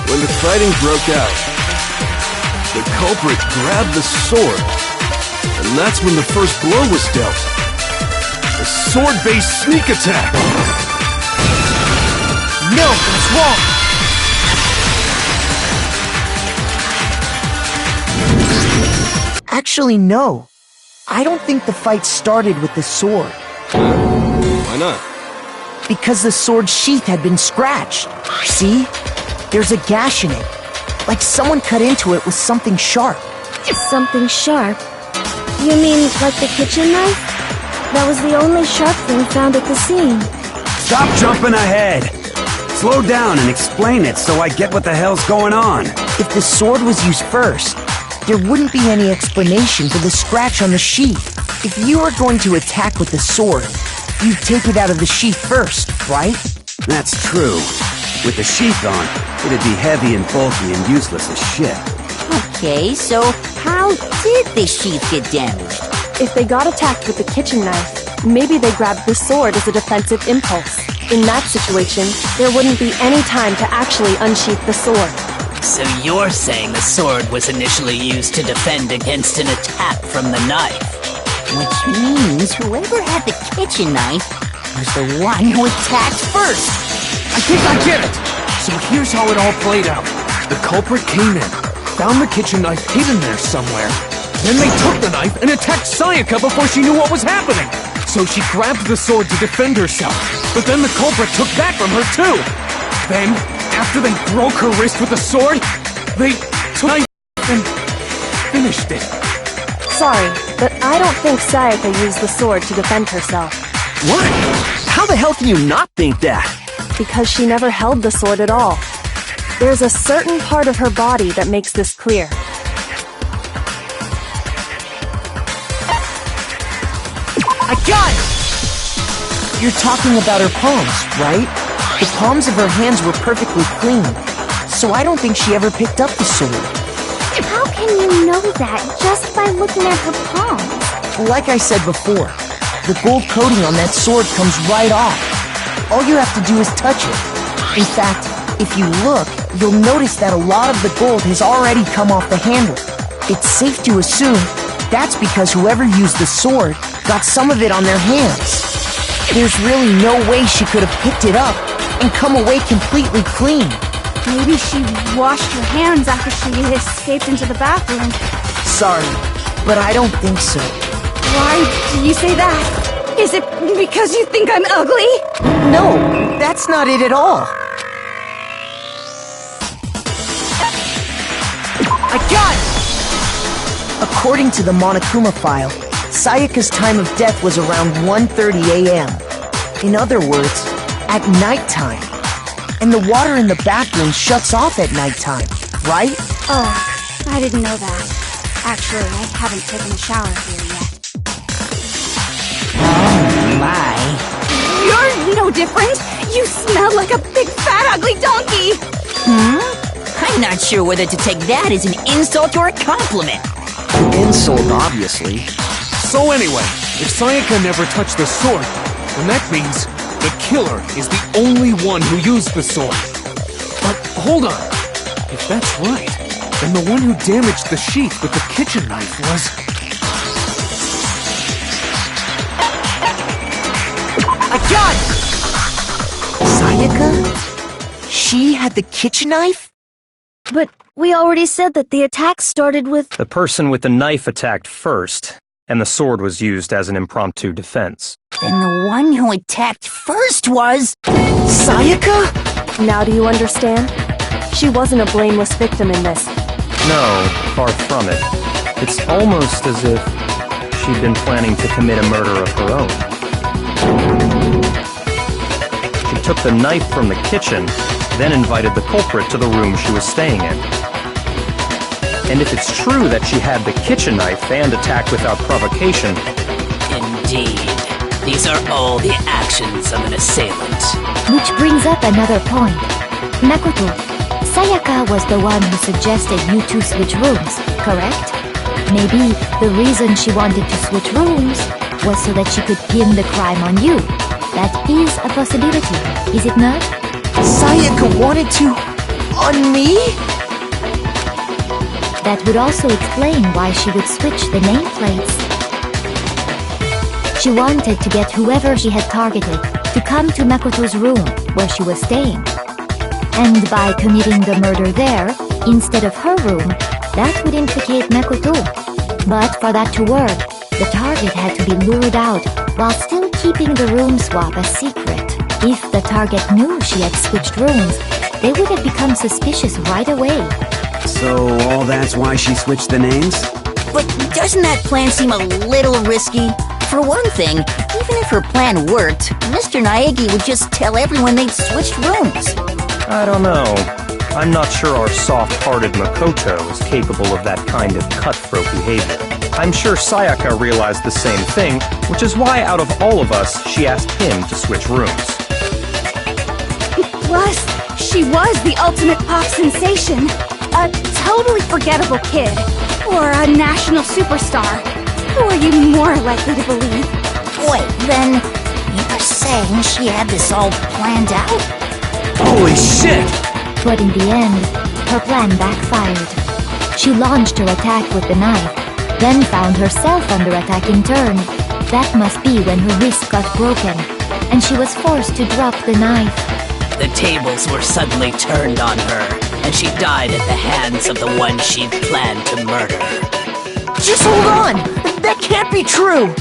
When the fighting broke out, the culprit grabbed the sword, and that's when the first blow was dealt. A sword-based sneak attack!
No, that's wrong! Actually, no. I don't think the fight started with the sword.
Why not?
Because the sword's sheath had been scratched. See? There's a gash in it. Like someone cut into it with something sharp.
Something sharp? You mean like the kitchen knife? That was the only sharp thing found at the scene.
Stop jumping ahead! Slow down and explain it so I get what the hell's going on.
If the sword was used first, there wouldn't be any explanation for the scratch on the sheath. If you were going to attack with the sword, you'd take it out of the sheath first, right?
That's true. With the sheath on, it'd be heavy and bulky and useless as shit.
Okay, so how did the sheath get damaged?
If they got attacked with the kitchen knife, maybe they grabbed the sword as a defensive impulse. In that situation, there wouldn't be any time to actually unsheath the sword.
So you're saying the sword was initially used to defend against an attack from the knife?
Which means whoever had the kitchen knife was the one who attacked first.
I think I get it! So here's how it all played out. The culprit came in, found the kitchen knife hidden there somewhere. Then they took the knife and attacked Sayaka before she knew what was happening. So she grabbed the sword to defend herself. But then the culprit took that from her too. Then, after they broke her wrist with the sword, they took it and finished it.
Sorry, but I don't think Sayaka used the sword to defend herself.
What? How the hell can you not think that?
Because she never held the sword at all. There's a certain part of her body that makes this clear.
I got it! You're talking about her palms, right? The palms of her hands were perfectly clean, so I don't think she ever picked up the sword.
How can you know that just by looking at her palms?
Like I said before, the gold coating on that sword comes right off. All you have to do is touch it. In fact, if you look, you'll notice that a lot of the gold has already come off the handle. It's safe to assume that's because whoever used the sword got some of it on their hands. There's really no way she could have picked it up and come away completely clean.
Maybe she washed her hands after she escaped into the bathroom.
Sorry, but I don't think so.
Why do you say that? Is it because you think I'm ugly?
No, that's not it at all. I got it! According to the Monokuma file, Sayaka's time of death was around 1:30 a.m. In other words, at nighttime. And the water in the bathroom shuts off at nighttime, right?
Oh, I didn't know that. Actually, I haven't taken a shower here yet.
Oh, my.
You're no different! You smell like a big fat ugly donkey!
I'm not sure whether to take that as an insult or a compliment.
Insult, obviously.
So anyway, if Sayaka never touched the sword, then that means the killer is the only one who used the sword. But hold on. If that's right, then the one who damaged the sheath with the kitchen knife was...
I got it! Sayaka? She had the kitchen knife?
But we already said that the attack started with...
The person with the knife attacked first, and the sword was used as an impromptu defense.
Then the one who attacked first was...
Sayaka?
Now do you understand? She wasn't a blameless victim in this.
No, far from it. It's almost as if she'd been planning to commit a murder of her own. She took the knife from the kitchen, then invited the culprit to the room she was staying in. And if it's true that she had the kitchen knife and attacked without provocation...
Indeed. These are all the actions of an assailant.
Which brings up another point. Makoto, Sayaka was the one who suggested you two switch rooms, correct? Maybe the reason she wanted to switch rooms was so that she could pin the crime on you. That is a possibility, is it not?
Sayaka wanted to... on me?
That would also explain why she would switch the nameplates. She wanted to get whoever she had targeted to come to Makoto's room where she was staying. And by committing the murder there, instead of her room, that would implicate Makoto. But for that to work, the target had to be lured out while still keeping the room swap a secret. If the target knew she had switched rooms, they would have become suspicious right away.
So all that's why she switched the names?
But doesn't that plan seem a little risky? For one thing, even if her plan worked, Mr. Naegi would just tell everyone they'd switched rooms.
I don't know. I'm not sure our soft-hearted Makoto is capable of that kind of cutthroat behavior. I'm sure Sayaka realized the same thing, which is why out of all of us, she asked him to switch rooms.
Plus, she was the ultimate pop sensation. A totally forgettable kid. Or a national superstar. Who are you more likely to believe?
Wait, then you're saying she had this all planned out?
Holy shit!
But in the end, her plan backfired. She launched her attack with the knife, then found herself under attack in turn. That must be when her wrist got broken, and she was forced to drop the knife.
The tables were suddenly turned on her, and she died at the hands of the one she'd planned to murder.
Just hold on! That can't be true!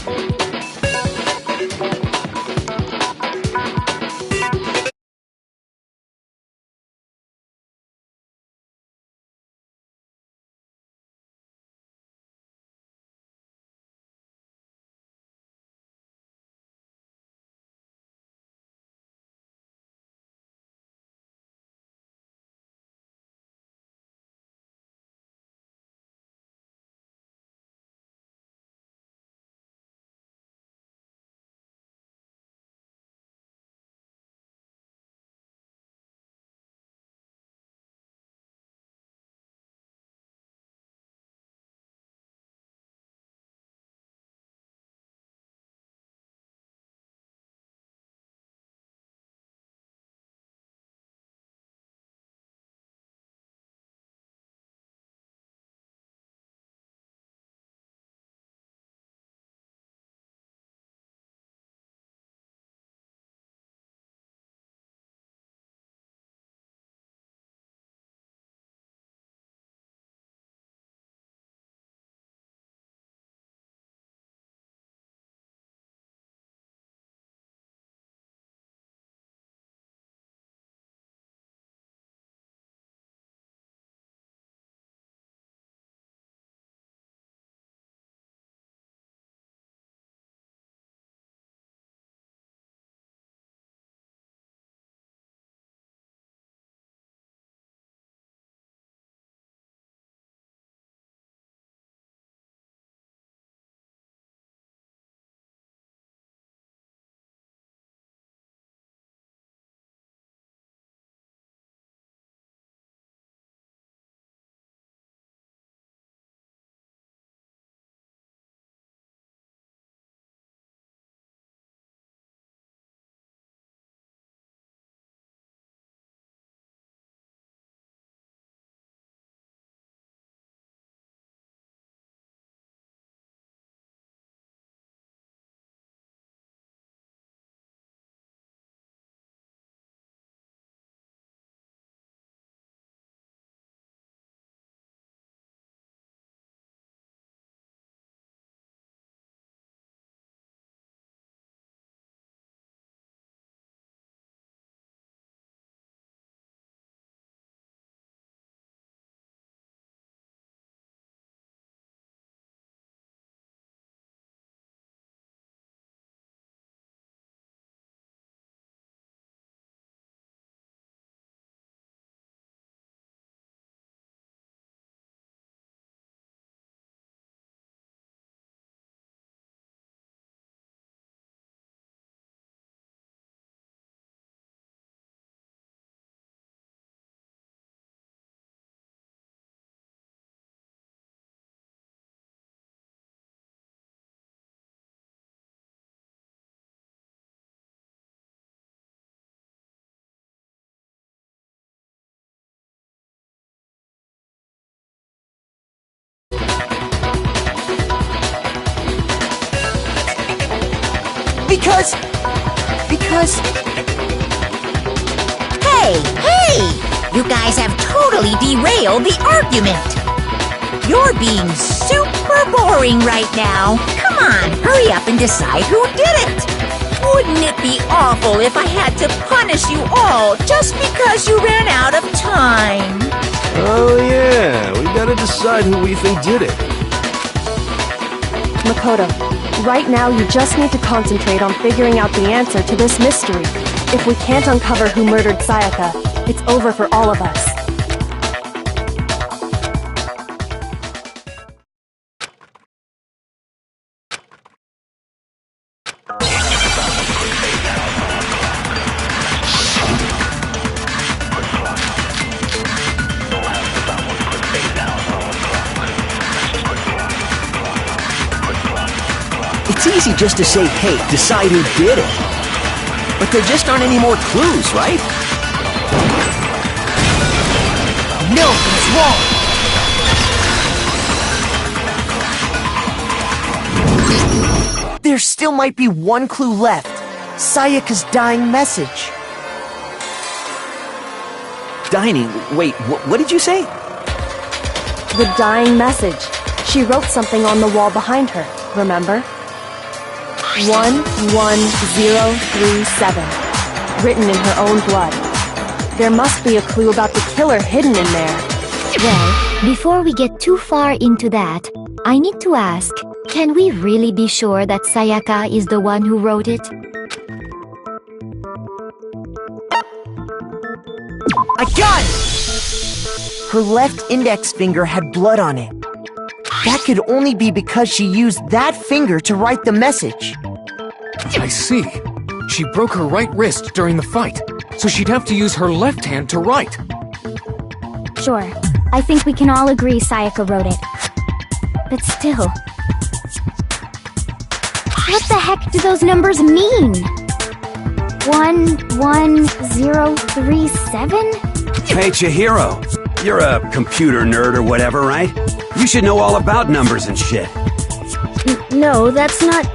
Because...
Hey! You guys have totally derailed the argument. You're being super boring right now. Come on, hurry up and decide who did it. Wouldn't it be awful if I had to punish you all just because you ran out of time?
Oh yeah, we gotta decide who we think did it.
Makoto, right now you just need to concentrate on figuring out the answer to this mystery. If we can't uncover who murdered Sayaka, it's over for all of us.
It's easy just to say, hey, decide who did it. But there just aren't any more clues, right?
No, it's wrong! There still might be one clue left. Sayaka's dying message.
Dining? Wait, what did you say?
The dying message. She wrote something on the wall behind her, remember? 11037. Written in her own blood. There must be a clue about the killer hidden in there.
Well, before we get too far into that, I need to ask, can we really be sure that Sayaka is the one who wrote it?
I got it! Her left index finger had blood on it. That could only be because she used that finger to write the message.
I see. She broke her right wrist during the fight, so she'd have to use her left hand to write.
Sure, I think we can all agree Sayaka wrote it. But still... What the heck do those numbers mean? 11037?
Hey, Chihiro. You're a computer nerd or whatever, right? You should know all about numbers and shit.
No, that's not...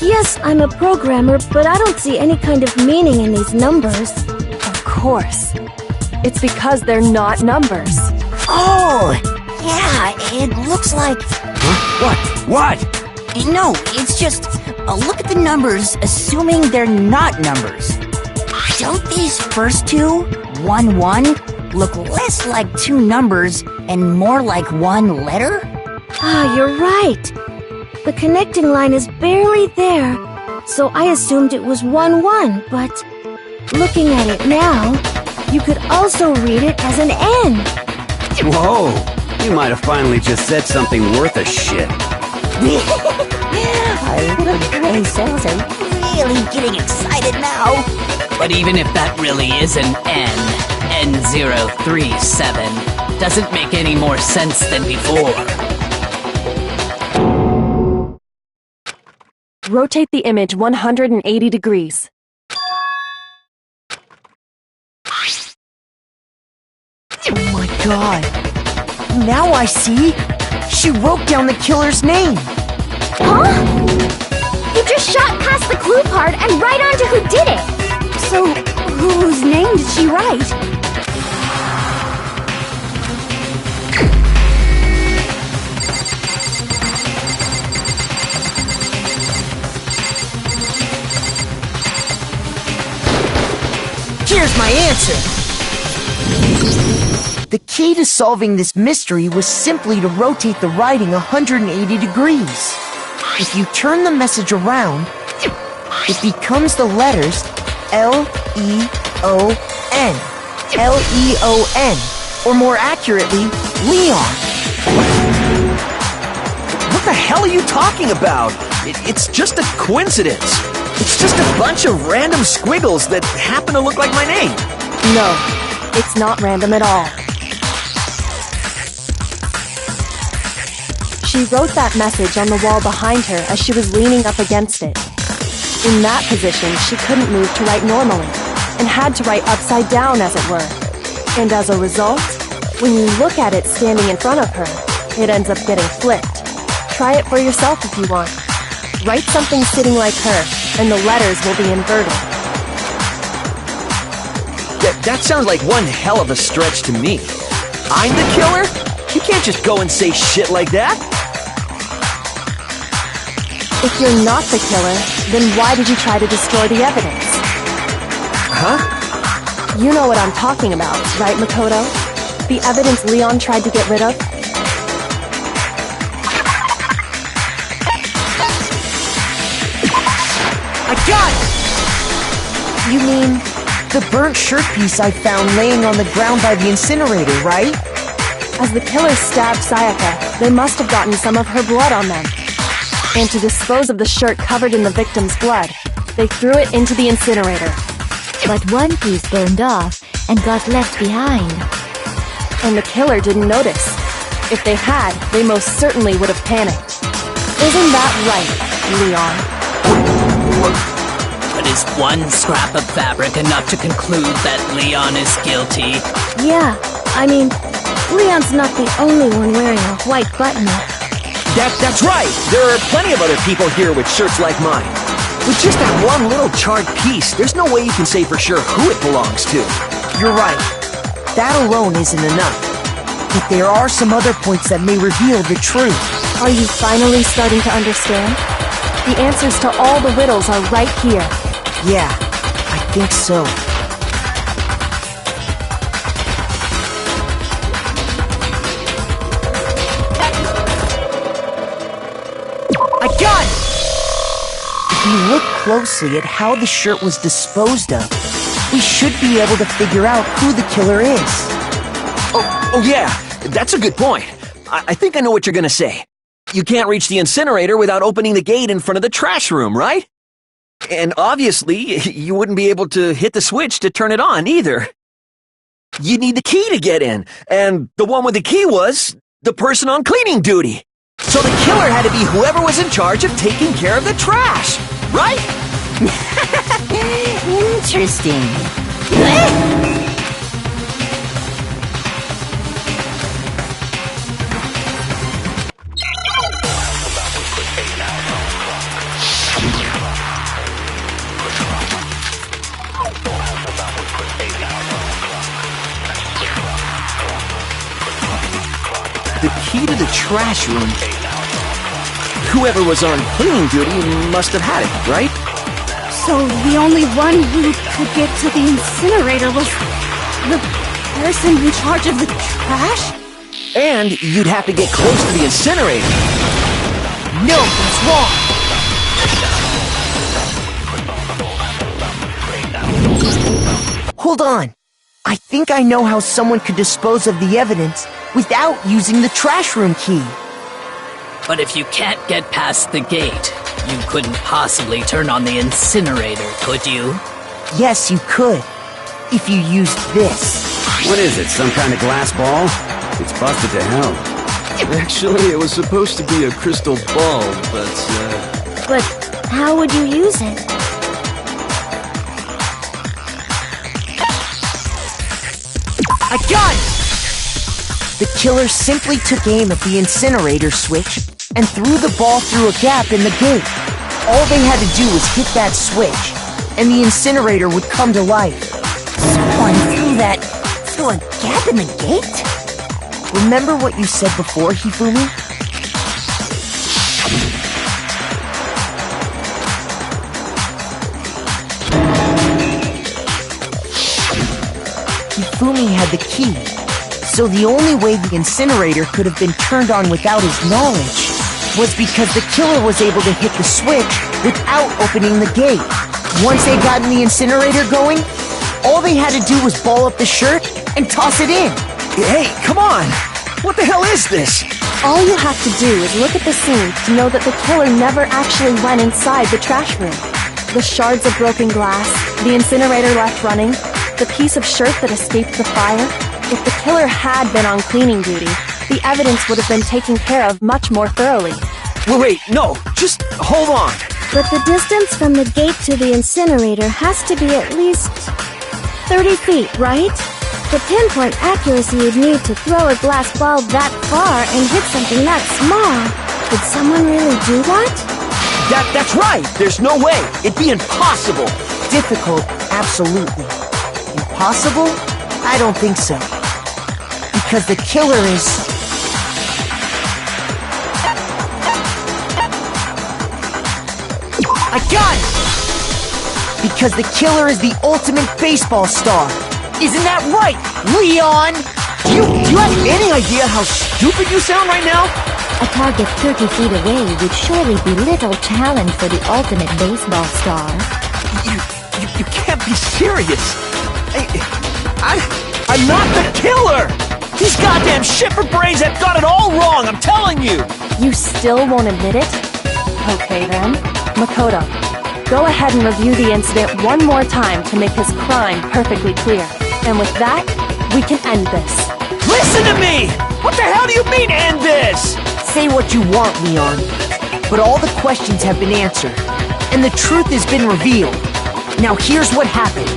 Yes, I'm a programmer, but I don't see any kind of meaning in these numbers.
Of course. It's because they're not numbers.
Oh, yeah, it looks like...
Huh? What?
No, it's just... look at the numbers, assuming they're not numbers. Don't these first two, 1-1, look less like two numbers and more like one letter?
Ah, you're right. The connecting line is barely there, so I assumed it was 1-1, but looking at it now, you could also read it as an N.
Whoa, you might have finally just said something worth a shit.
Our little gray cells are really getting excited now.
But even if that really is an N037, doesn't make any more sense than before.
Rotate the image 180 degrees.
Oh my god. Now I see. She wrote down the killer's name.
Huh? You just shot past the clue part and right onto who did it!
So, whose name did she write?
Here's my answer. The key to solving this mystery was simply to rotate the writing 180 degrees. If you turn the message around, it becomes the letters L-E-O-N. L-E-O-N. Or more accurately, Leon.
What the hell are you talking about? It's just a coincidence. It's just a bunch of random squiggles that happen to look like my name.
No, it's not random at all. She wrote that message on the wall behind her as she was leaning up against it. In that position, she couldn't move to write normally, and had to write upside down, as it were. And as a result, when you look at it standing in front of her, it ends up getting flipped. Try it for yourself if you want. Write something sitting like her, and the letters will be inverted.
That sounds like one hell of a stretch to me. I'm the killer? You can't just go and say shit like that.
If you're not the killer, then why did you try to destroy the evidence?
Huh?
You know what I'm talking about, right, Makoto? The evidence Leon tried to get rid of?
I got it! You mean the burnt shirt piece I found laying on the ground by the incinerator, right?
As the killer stabbed Sayaka, they must have gotten some of her blood on them. And to dispose of the shirt covered in the victim's blood, they threw it into the incinerator.
But one piece burned off and got left behind.
And the killer didn't notice. If they had, they most certainly would have panicked. Isn't that right, Leon?
But is one scrap of fabric enough to conclude that Leon is guilty?
Yeah, I mean, Leon's not the only one wearing a white button-up.
That's right! There are plenty of other people here with shirts like mine. With just that one little charred piece, there's no way you can say for sure who it belongs to.
You're right. That alone isn't enough. But there are some other points that may reveal the truth.
Are you finally starting to understand? The answers to all the riddles are right here.
Yeah, I think so. I got it! If you look closely at how the shirt was disposed of, we should be able to figure out who the killer is.
Oh yeah, that's a good point. I think I know what you're gonna say. You can't reach the incinerator without opening the gate in front of the trash room, right? And obviously, you wouldn't be able to hit the switch to turn it on either. You'd need the key to get in, and the one with the key was the person on cleaning duty. So the killer had to be whoever was in charge of taking care of the trash, right?
Interesting.
The key to the trash room. Whoever was on cleaning duty must have had it, right?
So the only one who could get to the incinerator was the person in charge of the trash?
And you'd have to get close to the incinerator. No, that's wrong.
Hold on. I think I know how someone could dispose of the evidence without using the trash room key.
But if you can't get past the gate, you couldn't possibly turn on the incinerator, could you?
Yes, you could. If you used this.
What is it, some kind of glass ball? It's busted to hell.
Actually, it was supposed to be a crystal ball, but,
But how would you use it?
I got it! The killer simply took aim at the incinerator switch and threw the ball through a gap in the gate. All they had to do was hit that switch, and the incinerator would come to life.
Someone threw a gap in the gate?
Remember what you said before, Hifumi? Hifumi had the key, so the only way the incinerator could have been turned on without his knowledge was because the killer was able to hit the switch without opening the gate. Once they got the incinerator going, all they had to do was ball up the shirt and toss it in.
Hey, come on! What the hell is this?
All you have to do is look at the scene to know that the killer never actually went inside the trash room. The shards of broken glass, the incinerator left running, the piece of shirt that escaped the fire. If the killer had been on cleaning duty, the evidence would have been taken care of much more thoroughly.
Wait, no, just hold on.
But the distance from the gate to the incinerator has to be at least 30 feet, right? The pinpoint accuracy you'd need to throw a glass ball that far and hit something that small. Could someone really do that?
That's right! There's no way! It'd be impossible!
Difficult, absolutely. Impossible? I don't think so. Because the killer is... I got it! Because the killer is the ultimate baseball star. Isn't that right, Leon?
Do you have any idea how stupid you sound right now?
A target 30 feet away would surely be little challenge for the ultimate baseball star.
You can't be serious. I'm not the killer! These goddamn shipper brains have got it all wrong, I'm telling you!
You still won't admit it? Okay then. Makoto, go ahead and review the incident one more time to make his crime perfectly clear. And with that, we can end this.
Listen to me! What the hell do you mean, end this?
Say what you want, Leon. But all the questions have been answered. And the truth has been revealed. Now here's what happened.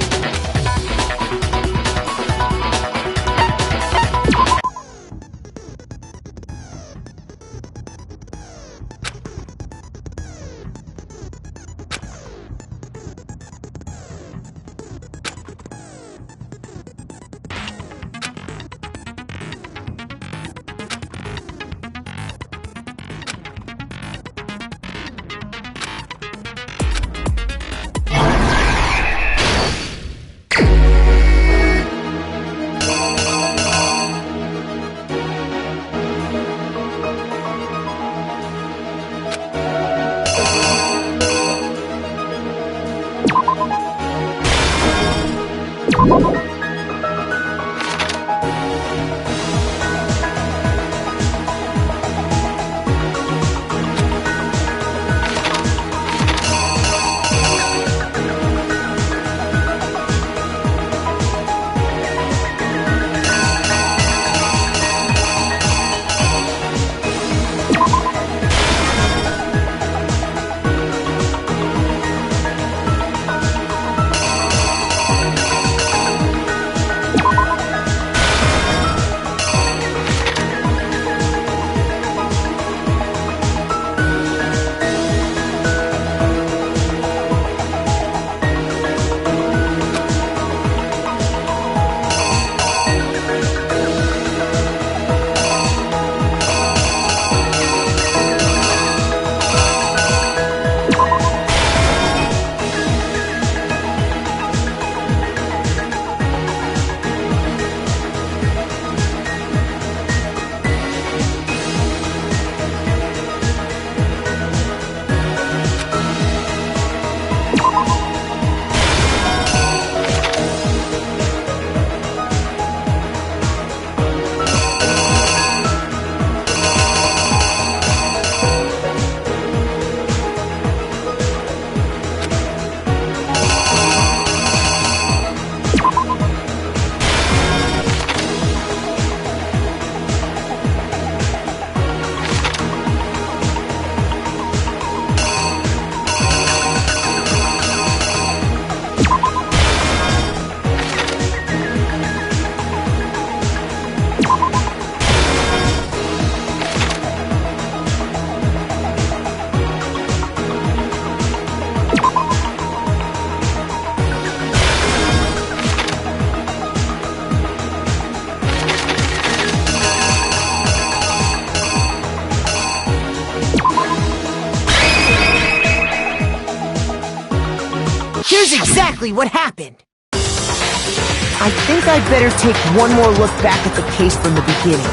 Here's exactly what happened. I think I'd better take one more look back at the case from the beginning.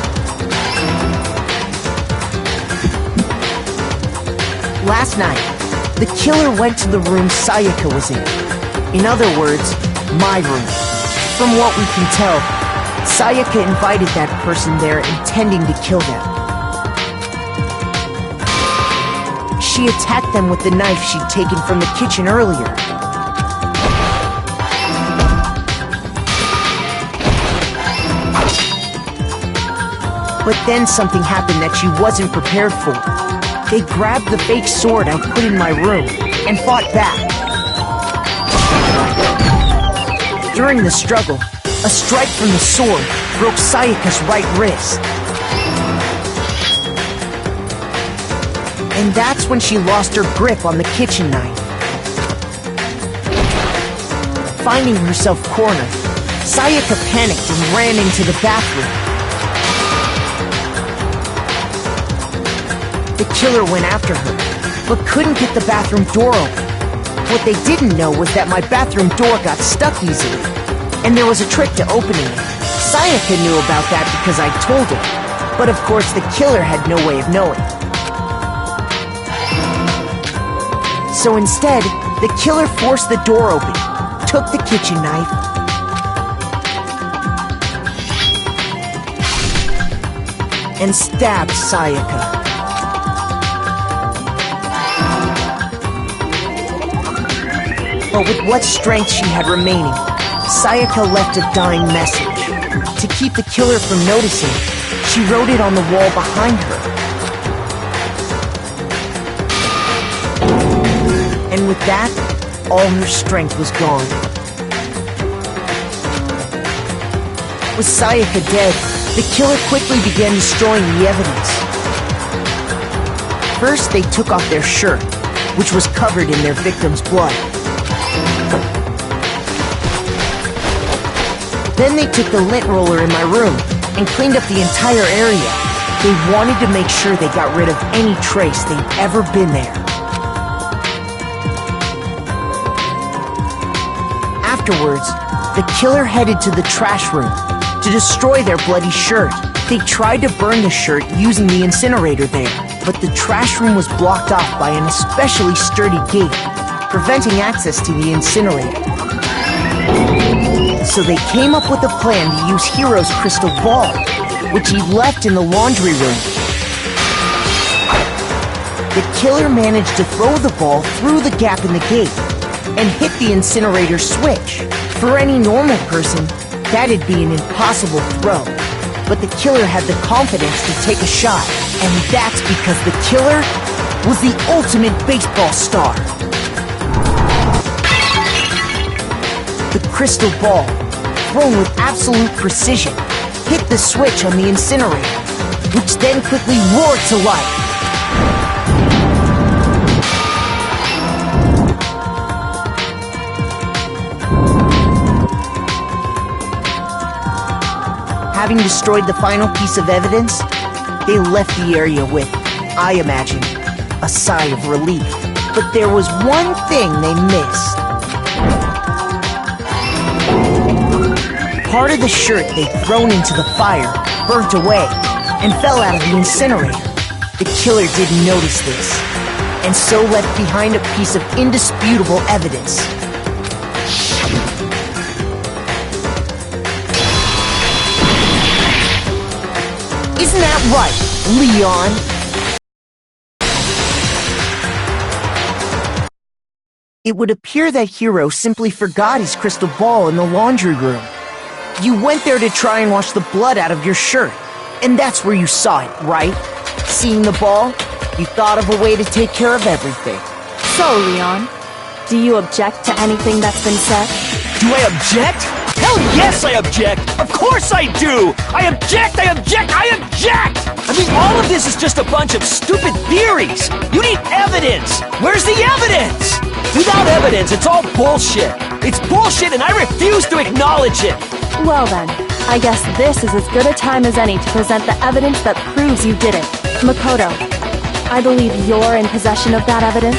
Last night, the killer went to the room Sayaka was in. In other words, my room. From what we can tell, Sayaka invited that person there intending to kill them. She attacked them with the knife she'd taken from the kitchen earlier. But then something happened that she wasn't prepared for. They grabbed the fake sword I put in my room and fought back. During the struggle, a strike from the sword broke Sayaka's right wrist. And that's when she lost her grip on the kitchen knife. Finding herself cornered, Sayaka panicked and ran into the bathroom. The killer went after her, but couldn't get the bathroom door open. What they didn't know was that my bathroom door got stuck easily, and there was a trick to opening it. Sayaka knew about that because I told her, but of course the killer had no way of knowing. So instead, the killer forced the door open, took the kitchen knife, and stabbed Sayaka. But with what strength she had remaining, Sayaka left a dying message. To keep the killer from noticing, she wrote it on the wall behind her. And with that, all her strength was gone. With Sayaka dead, the killer quickly began destroying the evidence. First, they took off their shirt, which was covered in their victim's blood. Then they took the lint roller in my room and cleaned up the entire area. They wanted to make sure they got rid of any trace they'd ever been there. Afterwards, the killer headed to the trash room to destroy their bloody shirt. They tried to burn the shirt using the incinerator there, but the trash room was blocked off by an especially sturdy gate, preventing access to the incinerator. So they came up with a plan to use Hiro's crystal ball, which he left in the laundry room. The killer managed to throw the ball through the gap in the gate and hit the incinerator switch. For any normal person, that'd be an impossible throw. But the killer had the confidence to take a shot, and that's because the killer was the ultimate baseball star. The crystal ball, thrown with absolute precision, hit the switch on the incinerator, which then quickly roared to life. Having destroyed the final piece of evidence, they left the area with, I imagine, a sigh of relief. But there was one thing they missed. Part of the shirt they'd thrown into the fire burnt away and fell out of the incinerator. The killer didn't notice this, and so left behind a piece of indisputable evidence. Isn't that right, Leon? It would appear that Hiro simply forgot his crystal ball in the laundry room. You went there to try and wash the blood out of your shirt, and that's where you saw it, right? Seeing the ball, you thought of a way to take care of everything.
So, Leon, do you object to anything that's been said?
Do I object? Hell yes, I object! Of course I do! I object! I object! I object! I mean, all of this is just a bunch of stupid theories! You need evidence! Where's the evidence? Without evidence, it's all bullshit! It's bullshit and I refuse to acknowledge it!
Well then, I guess this is as good a time as any to present the evidence that proves you did it. Makoto, I believe you're in possession of that evidence?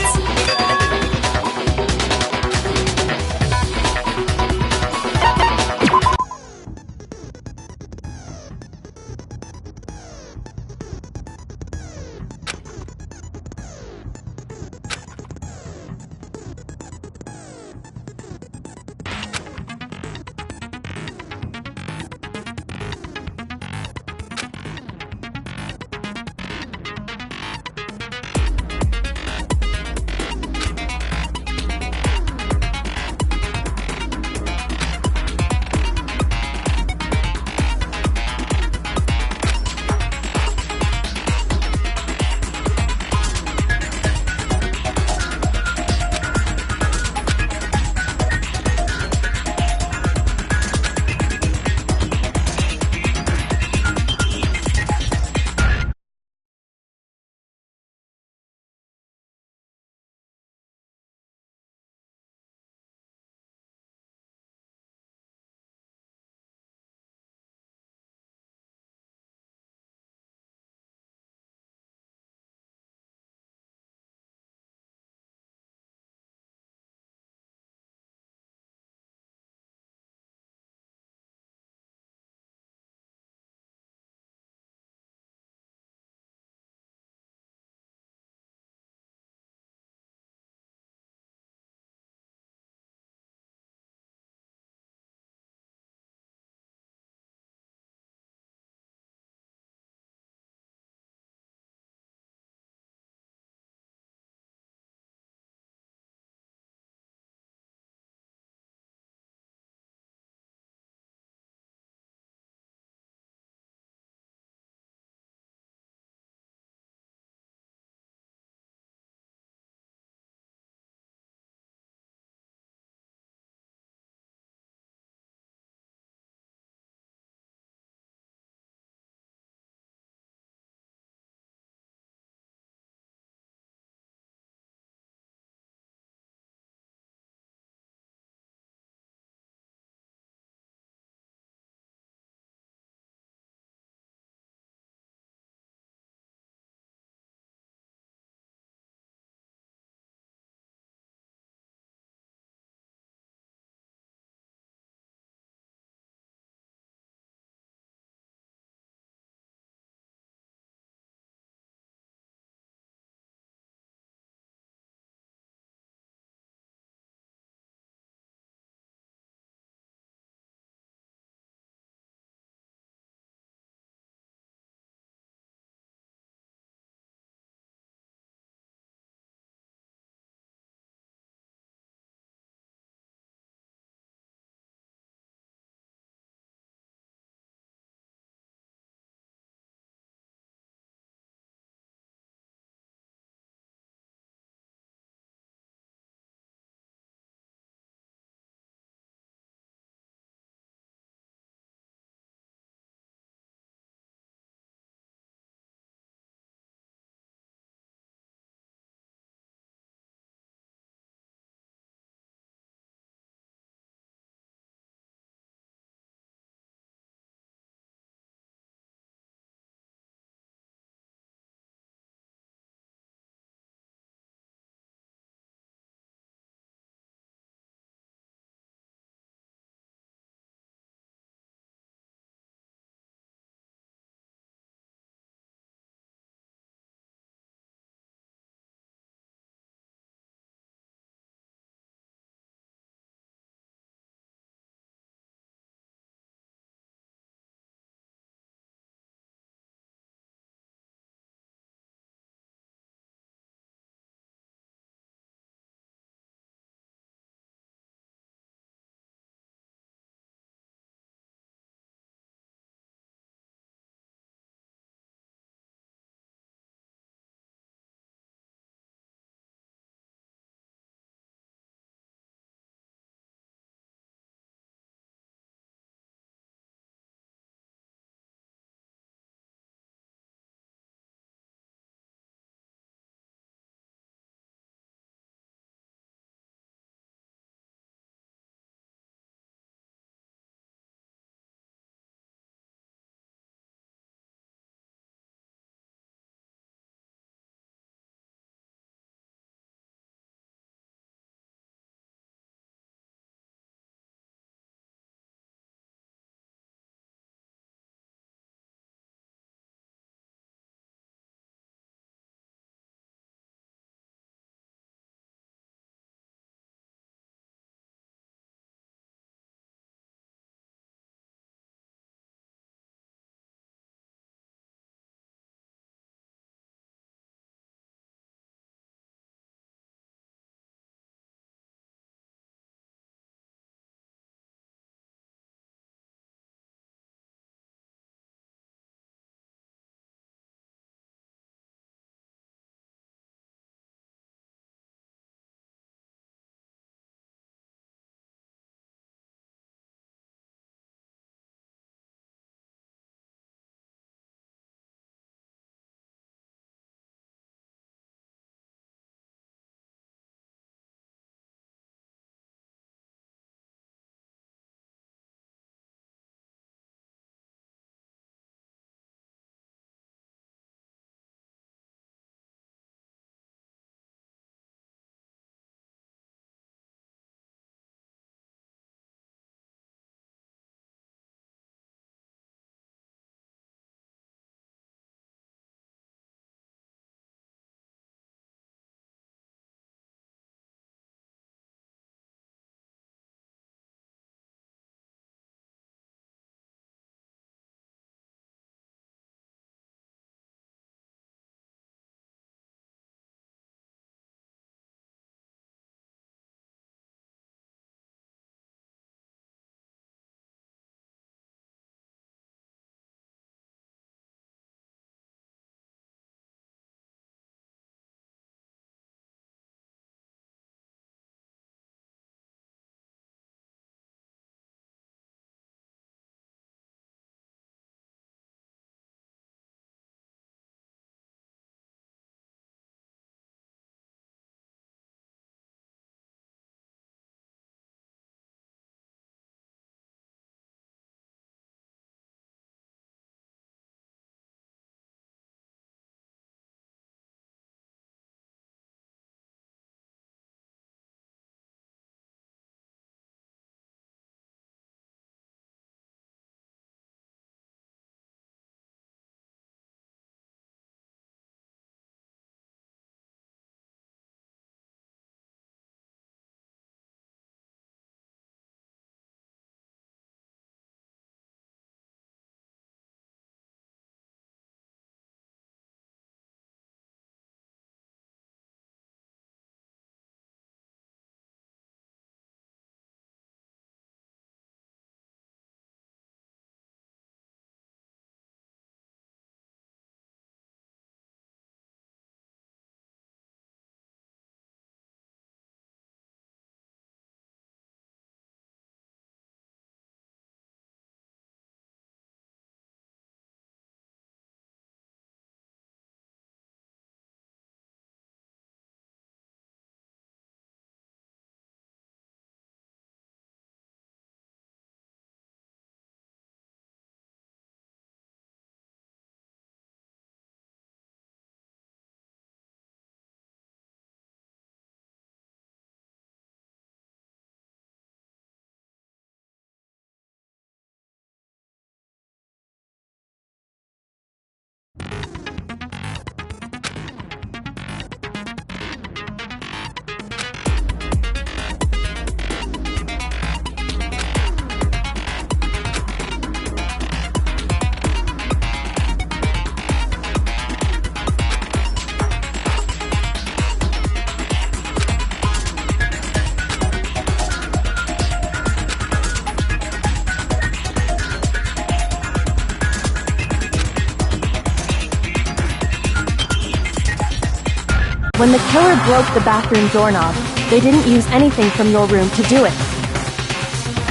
When the killer broke the bathroom doorknob, they didn't use anything from your room to do it.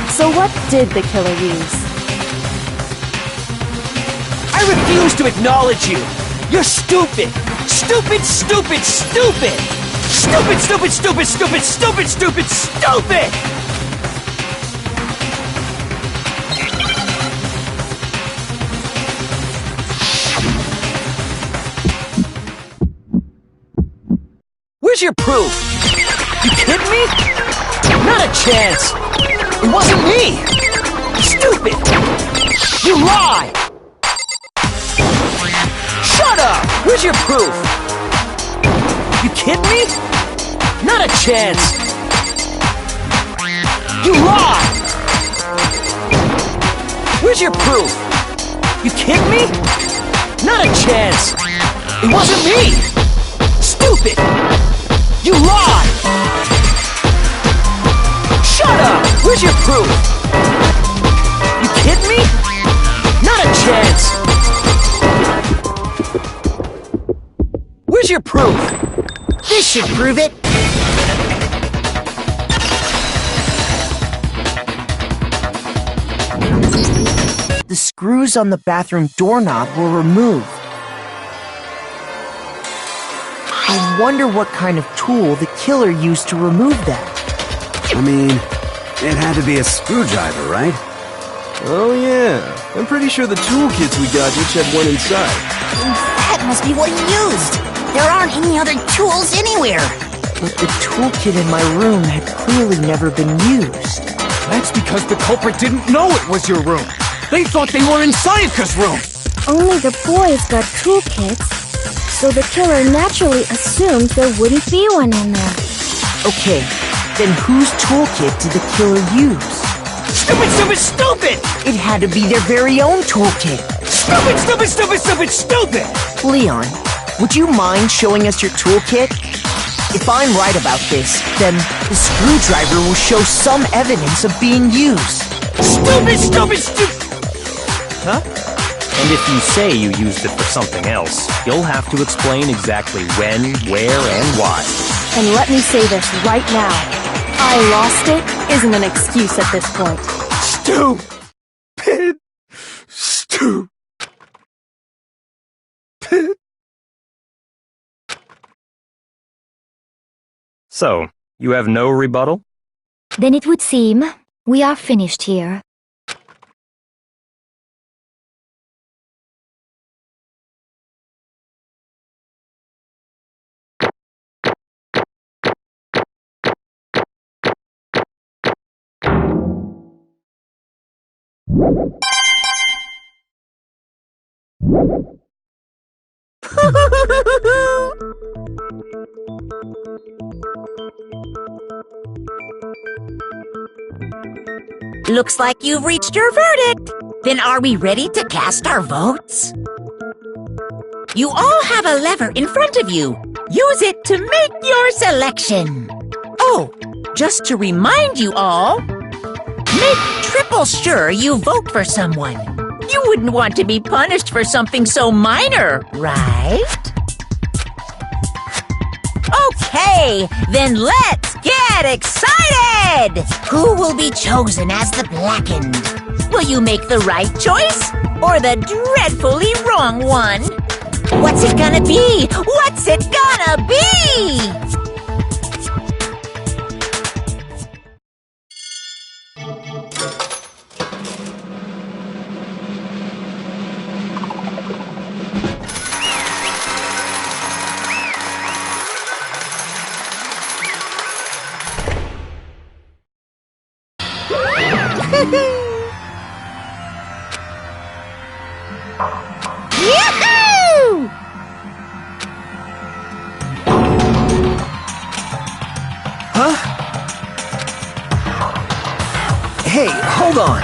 So what did the killer use?
I refuse to acknowledge you! You're stupid! Stupid, stupid, stupid! Stupid, stupid, stupid, stupid, stupid, stupid, stupid! Where's your proof? You kidding me? Not a chance! It wasn't me! Stupid! You lie! Shut up! Where's your proof? You kidding me? Not a chance! You lie! Where's your proof? You kidding me? Not a chance! It wasn't me! Stupid! You lie! Shut up! Where's your proof? You kidding me? Not a chance! Where's your proof?
This should prove it.
The screws on the bathroom doorknob were removed. I wonder what kind of tool the killer used to remove that.
I mean, it had to be a screwdriver, right?
Oh yeah, I'm pretty sure the toolkits we got each had one inside.
That must be what he used. There aren't any other tools anywhere.
But the toolkit in my room had clearly never been used.
That's because the culprit didn't know it was your room. They thought they were in Sayaka's room.
Only the boys got toolkits, so the killer naturally assumed there wouldn't be one in there.
Okay, then whose toolkit did the killer use?
Stupid, stupid, stupid!
It had to be their very own toolkit.
Stupid, stupid, stupid, stupid, stupid!
Leon, would you mind showing us your toolkit? If I'm right about this, then the screwdriver will show some evidence of being used.
Stupid, stupid, stupid!
Huh? And if you say you used it for something else, you'll have to explain exactly when, where, and why.
And let me say this right now. I lost it isn't an excuse at this point.
Stupid! Stupid!
So, you have no rebuttal?
Then it would seem we are finished here.
Looks like you've reached your verdict. Then are we ready to cast our votes? You all have a lever in front of you. Use it to make your selection. Oh, just to remind you all, make triple sure you vote for someone. You wouldn't want to be punished for something so minor, right? Okay, then let's get excited! Who will be chosen as the blackened? Will you make the right choice or the dreadfully wrong one? What's it gonna be? What's it gonna be? Yahoo!
Huh? Hey, hold on.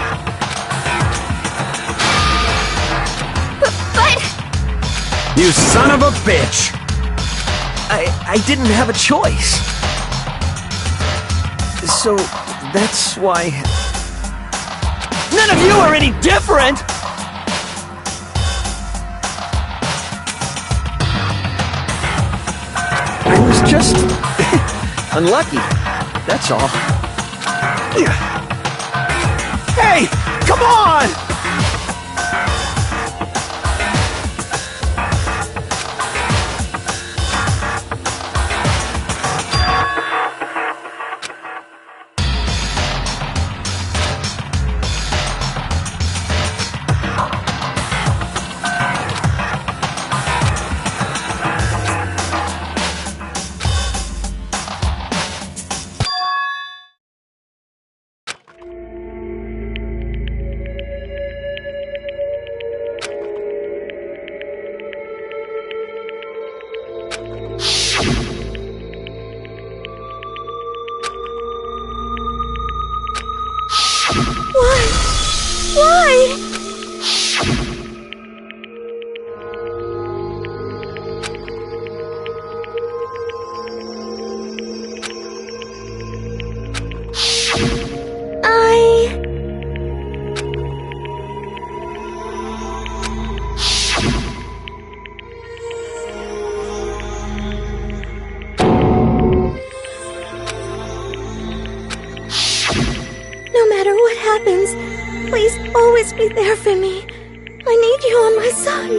But...
You son of a bitch!
I didn't have a choice. So, that's why... None of you are any different! I was just unlucky. That's all. Hey, come on!
Please always be there for me. I need you on my side.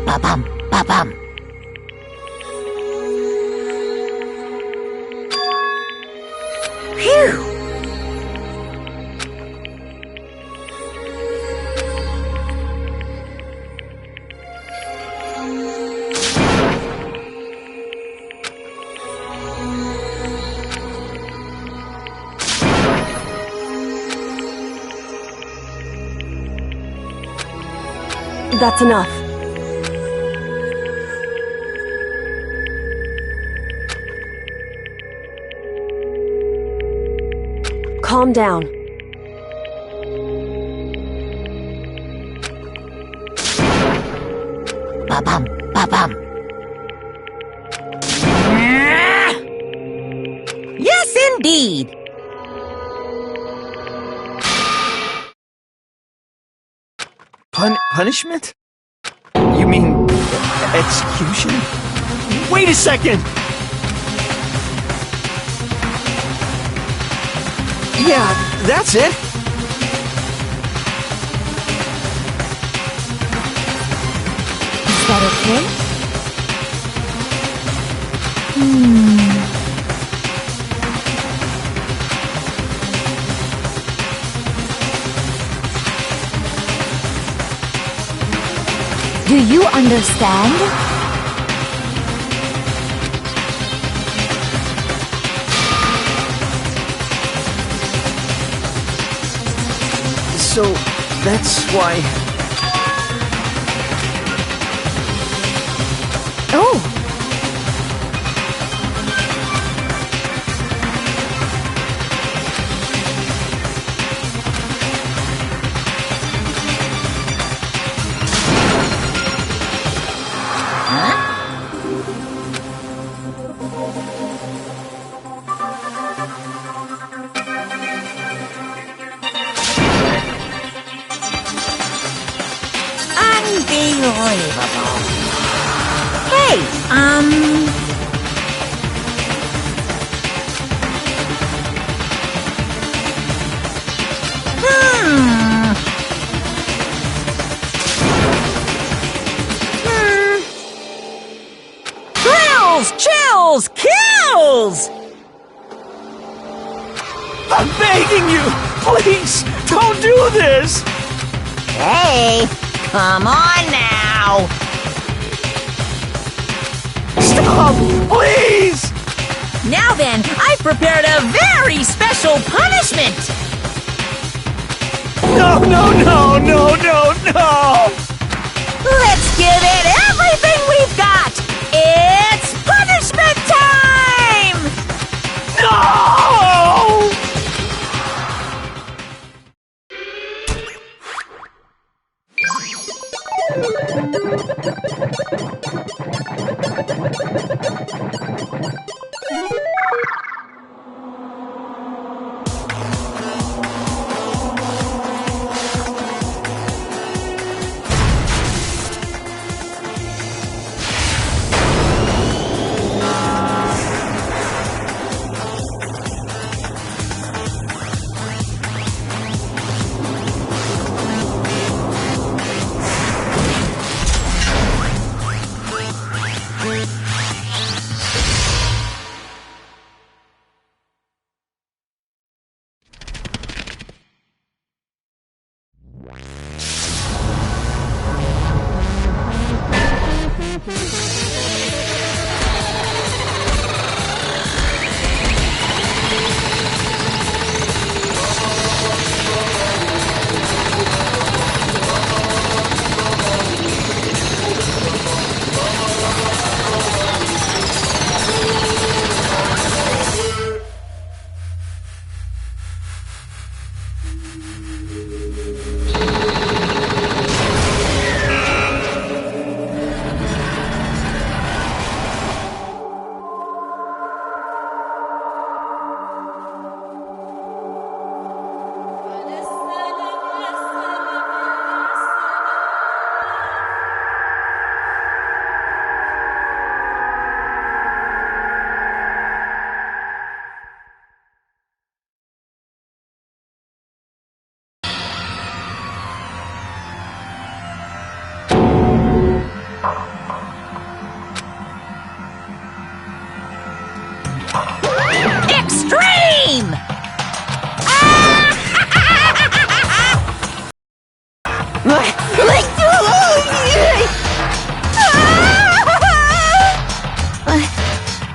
Ba-bum, ba-bum. Phew!
That's enough. Calm down.
Ba-bum, ba-bum. Yes, indeed.
Punishment? You mean execution? Wait a second! Yeah, that's it.
Is that okay? Do you understand?
So, that's why...
Oh!
Unbelievable. Hey, Thrills, chills, kills!
I'm begging you! Please, don't do this!
Hey, come on now!
Stop! Please!
Now then, I've prepared a very special punishment!
No, no, no, no, no, no!
Let's give it everything we've got! It's punishment time!
No!
Extreme!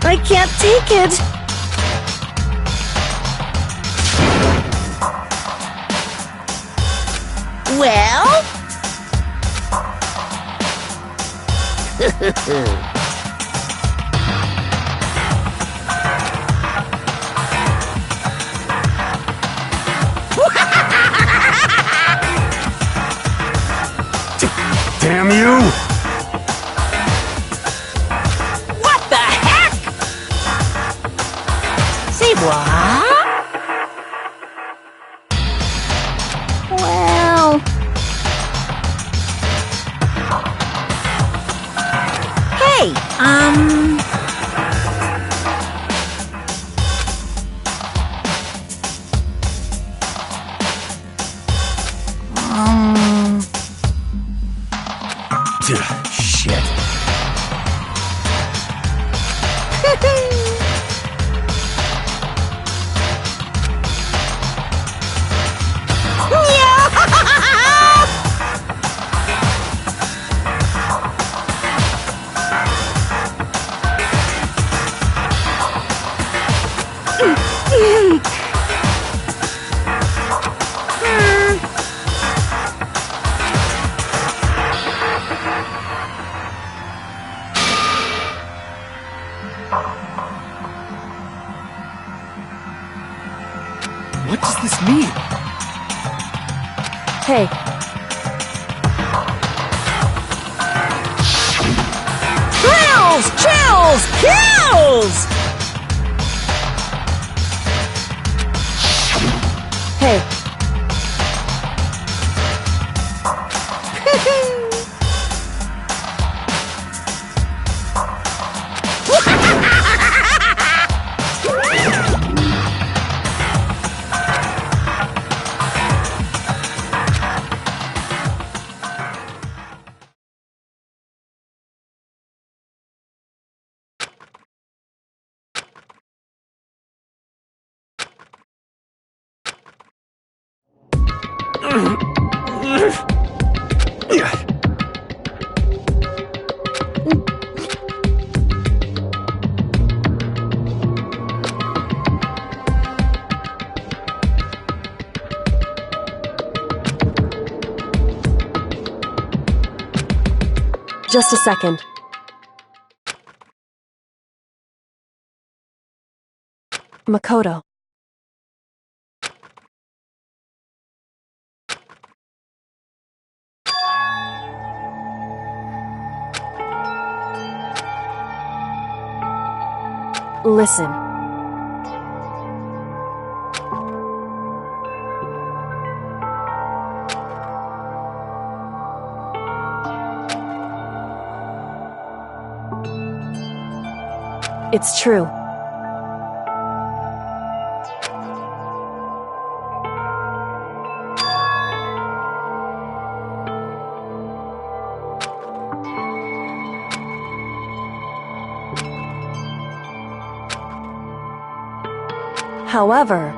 I can't take it.
Well?
Damn you!
What the heck? Say what?
Well,
Hey,
Shit. What does this mean?
Hey,
Thrills, chills, kills!
hey, just a second. Makoto. Listen. It's true. However,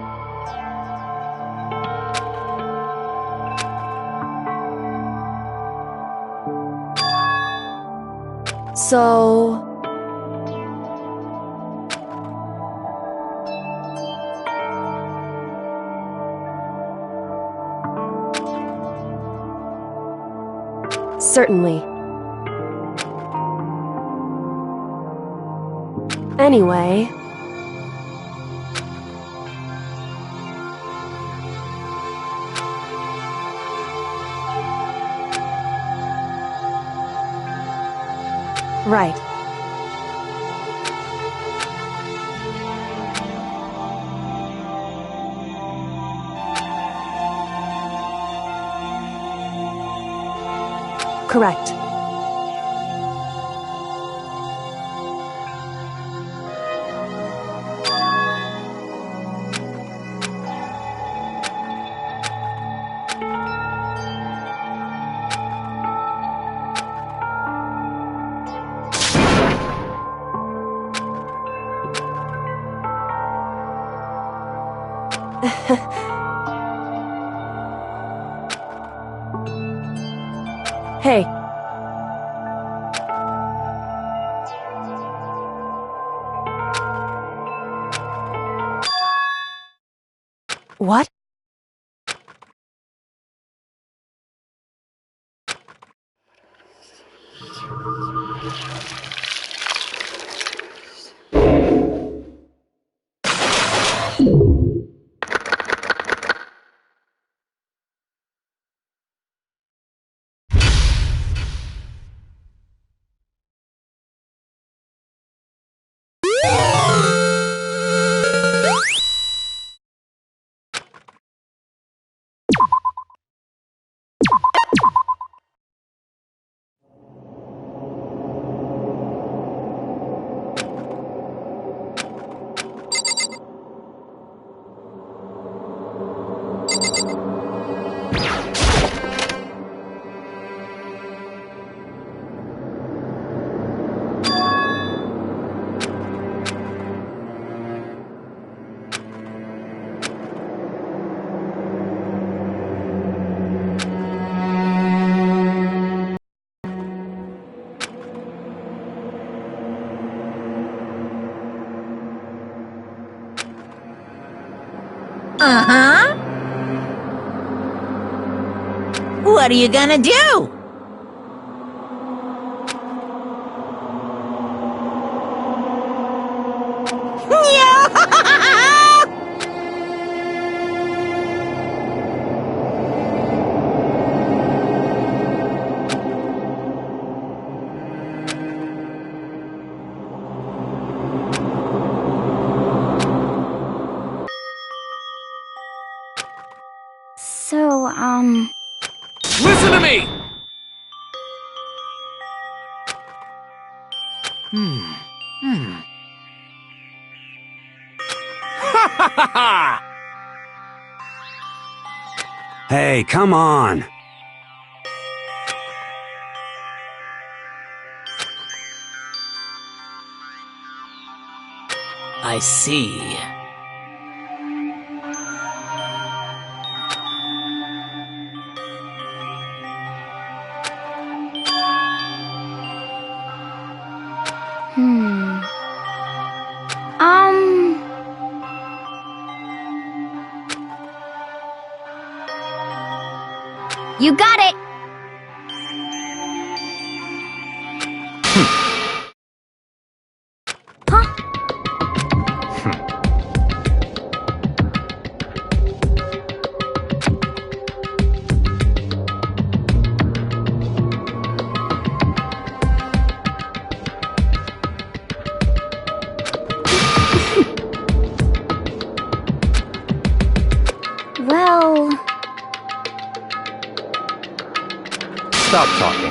so certainly. Anyway, right. Correct. Hey. What?
Uh-huh. What are you gonna do?
So,
Listen to me! Ha ha ha ha!
Hey, come on!
I see.
You got it!
stop talking.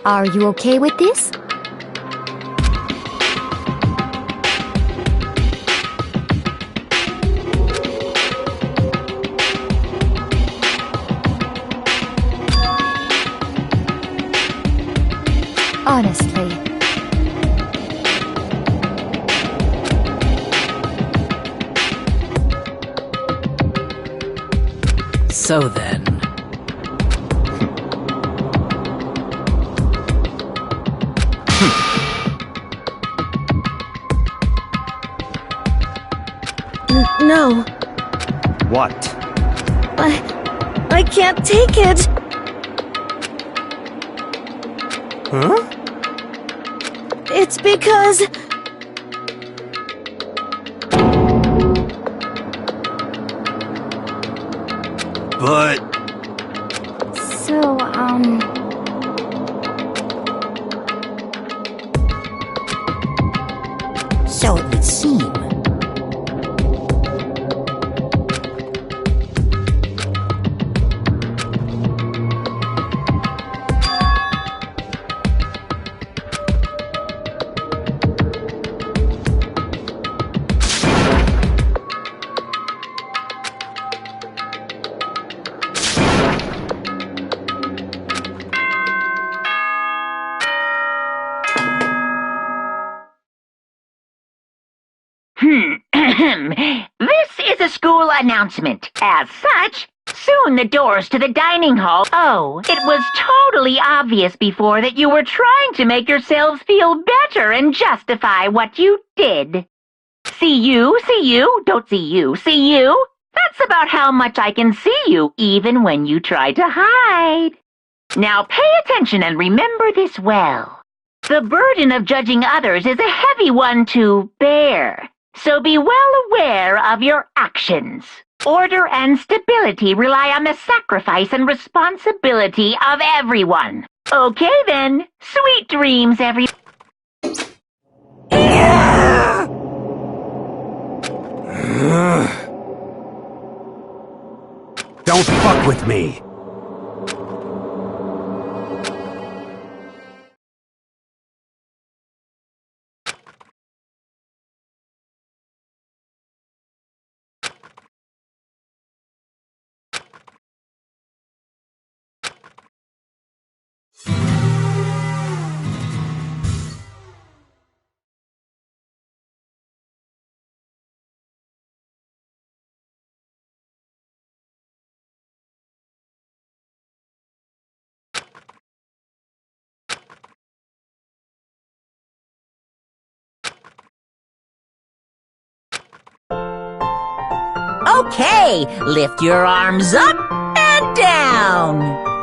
Are you okay with this? Honestly.
So then...
No.
What?
I can't take it.
Huh?
It's because...
But...
So,
So it would seem.
This is a school announcement. As such, soon the doors to the dining hall. Oh, it was totally obvious before that you were trying to make yourselves feel better and justify what you did. See you, don't see you, see you. That's about how much I can see you, even when you try to hide. Now pay attention and remember this well. The burden of judging others is a heavy one to bear. So be well aware of your actions. Order and stability rely on the sacrifice and responsibility of everyone. Okay then, sweet dreams,
Don't fuck with me!
Okay, lift your arms up and down.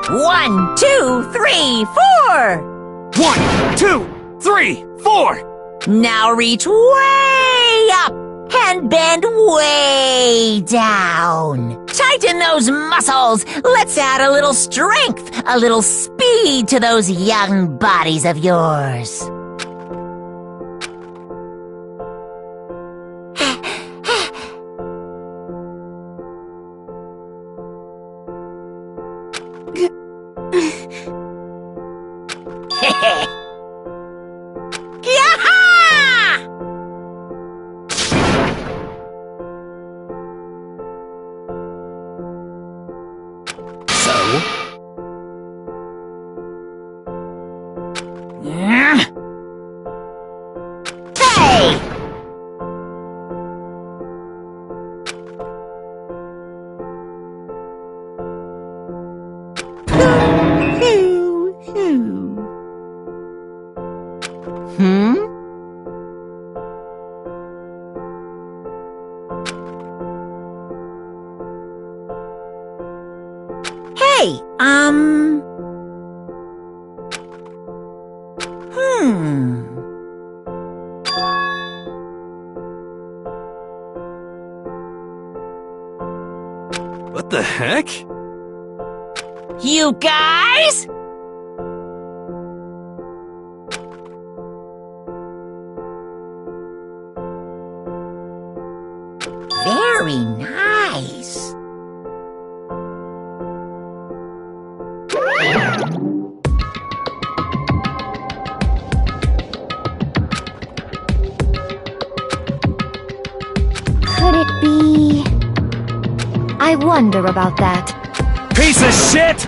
1, 2, 3, 4.
1, 2, 3, 4!
Now reach way up and bend way down. Tighten those muscles. Let's add a little strength, a little speed to those young bodies of yours.
What the heck?
You guys? Very nice.
Could it be... I wonder about that.
Piece of shit!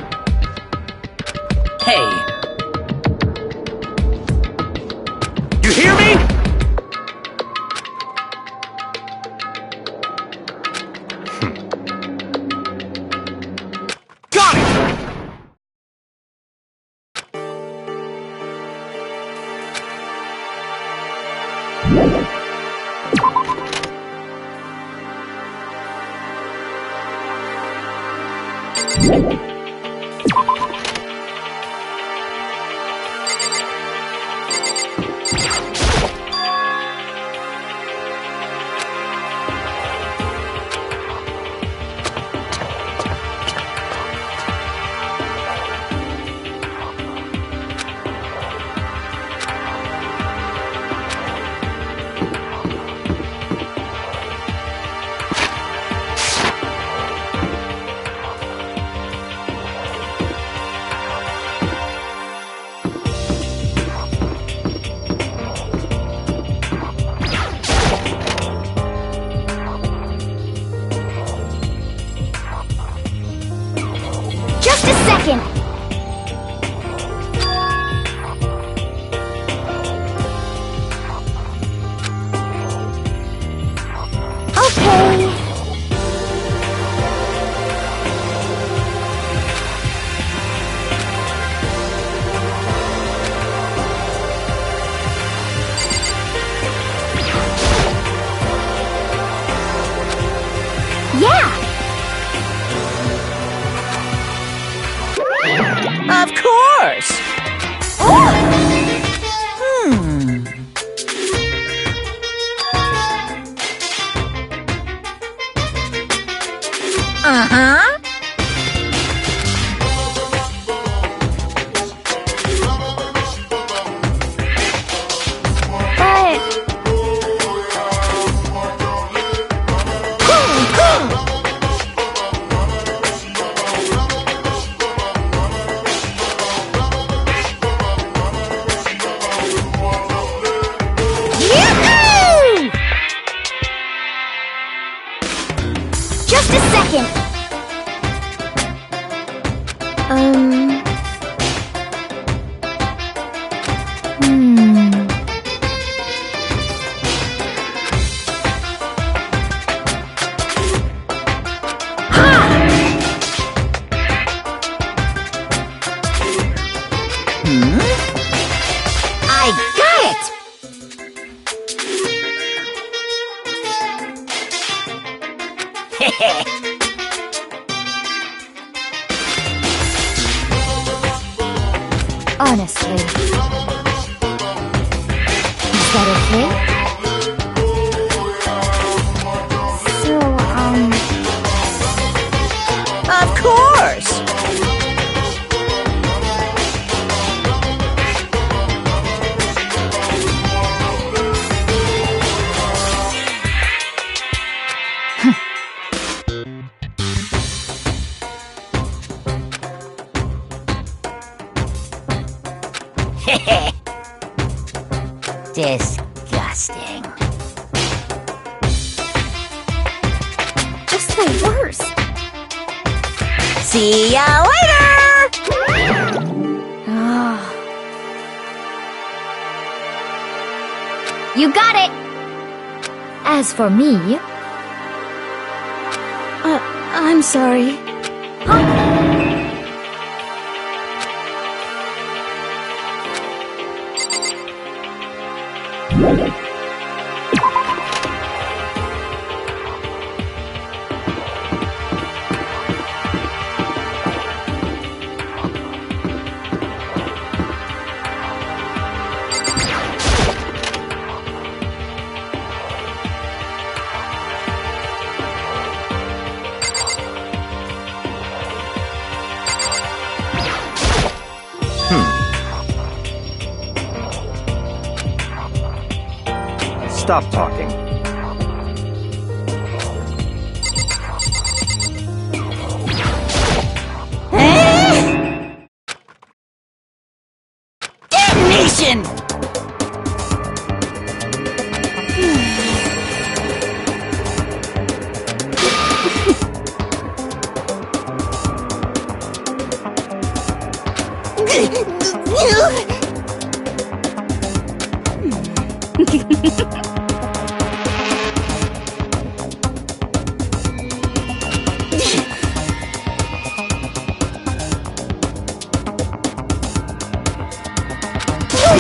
Hey,
You hear me? Got it!
Just a second.
Okay.
Yeah.
Of course. Uh-huh.
Just a second.
I got it!
Honestly. Is that okay?
So,
Of course! Disgusting.
just the worst.
See ya later!
You got it.
As for me,
I'm sorry.
Stop talking.
You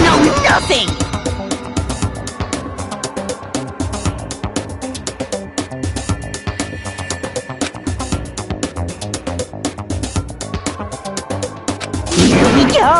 know nothing! Here we go!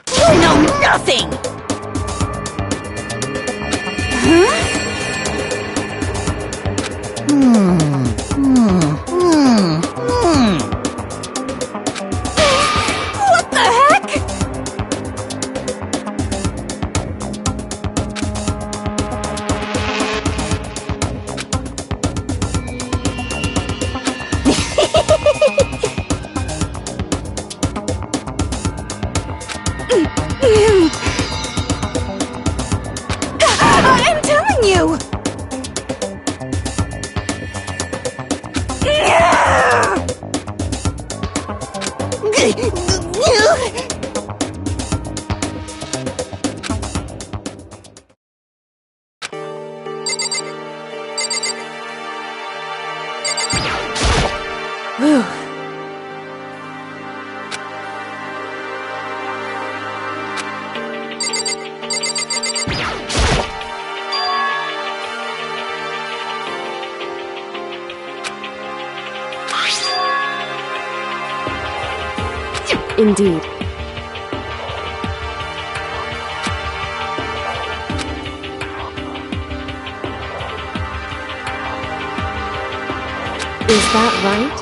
You know nothing!
What the heck? I'm telling you!
Whew. Indeed. Is that right?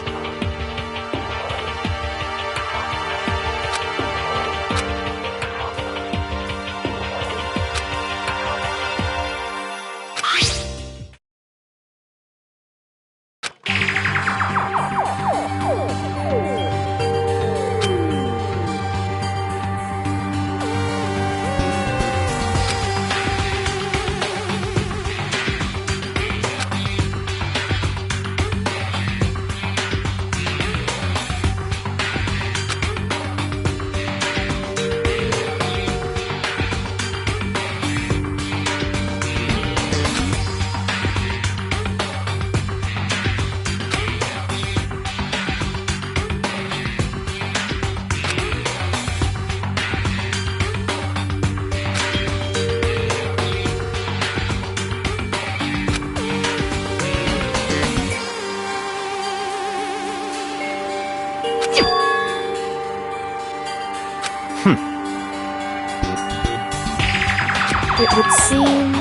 It would seem...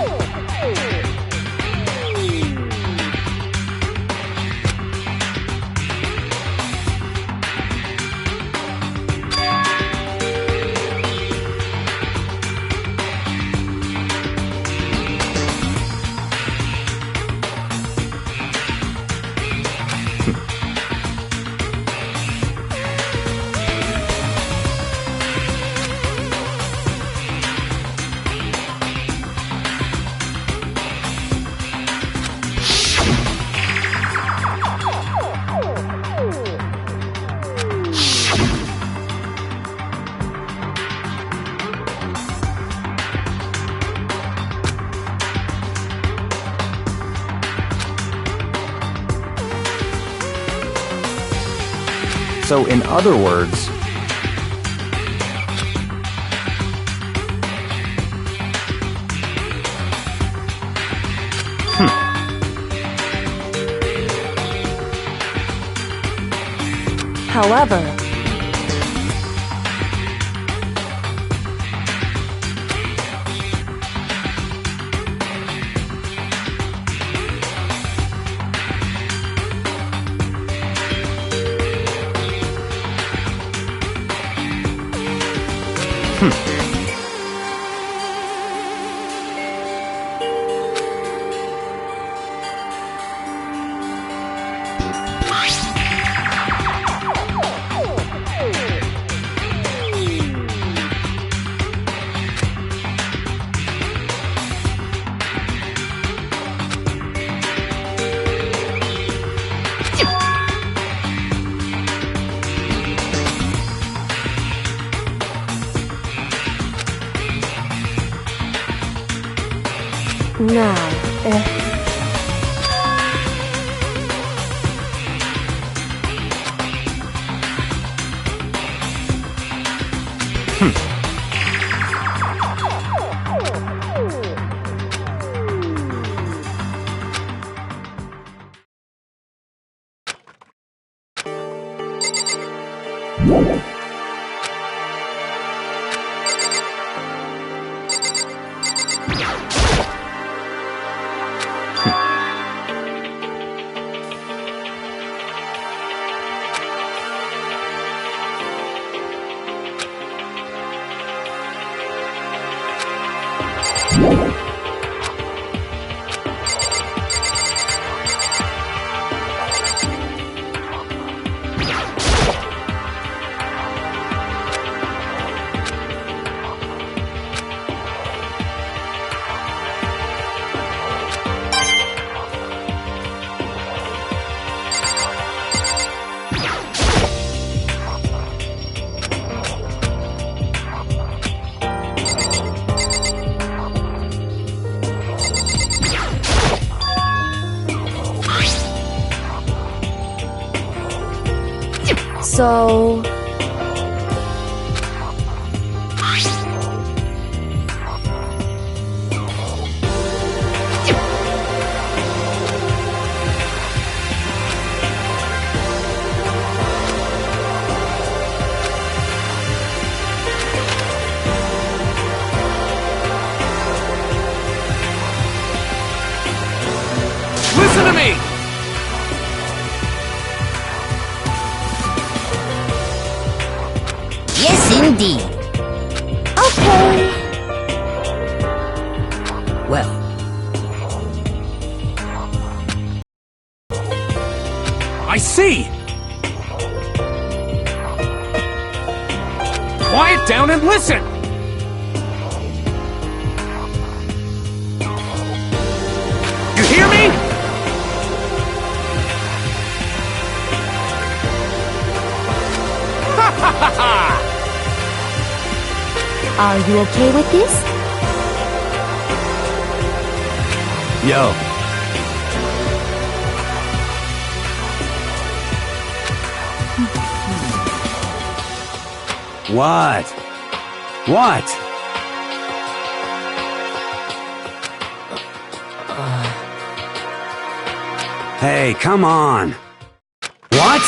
So, in other words,
However, Now, so...
Listen to me!
Yes, indeed.
Okay.
Well,
I see! Quiet down and listen! You hear me? Ha ha ha ha!
Are you okay with this?
Yo.
What? What? Hey, come on. What?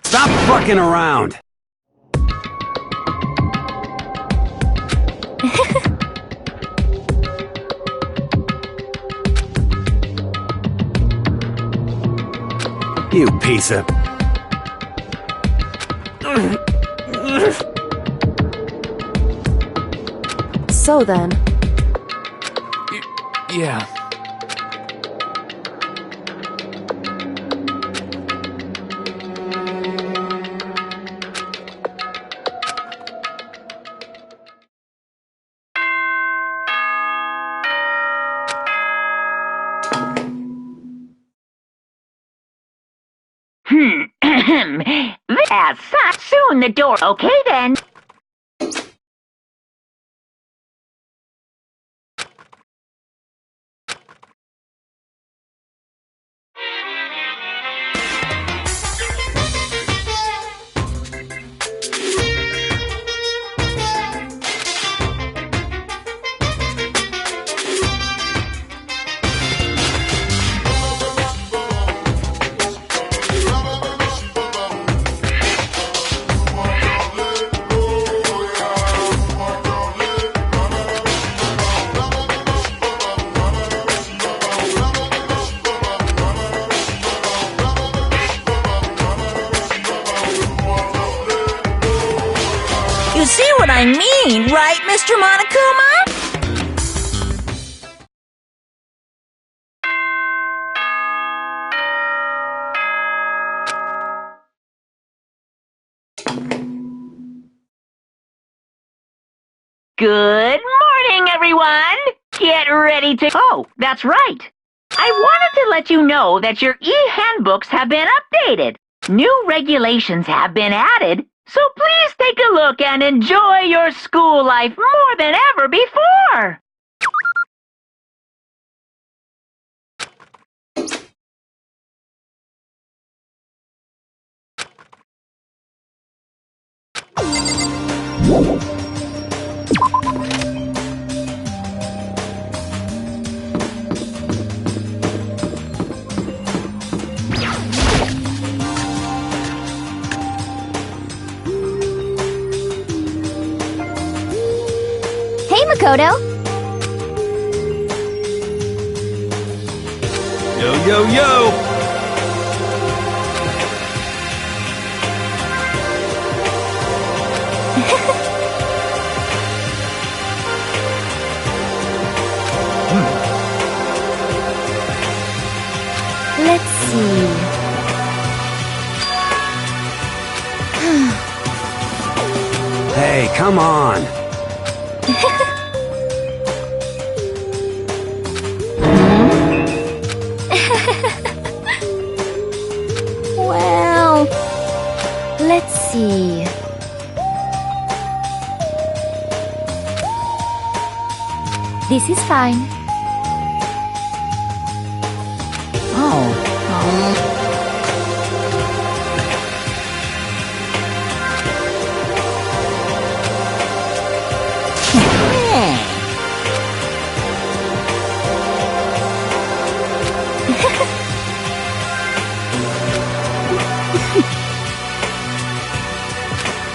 Stop fucking around. You piece of...
So then,
Yeah.
That's soon the door. Okay then.
You see what I mean, right, Mr. Monokuma?
Good morning, everyone! Get ready to... Oh, that's right. I wanted to let you know that your e-handbooks have been updated. New regulations have been added, So please take a look and enjoy your school life more than ever before.
Hey, Makoto!
Yo, yo, yo!
Let's see.
Hey, come on.
Well, let's see. This is fine.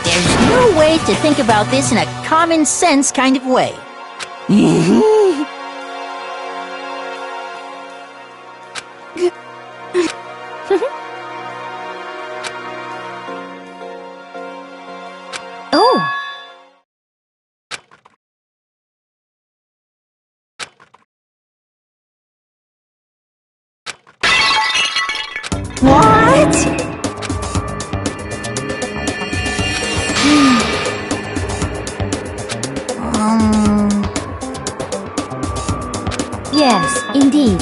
There's no way to think about this in a common sense kind of way.
Oh!
What?
Yes, indeed.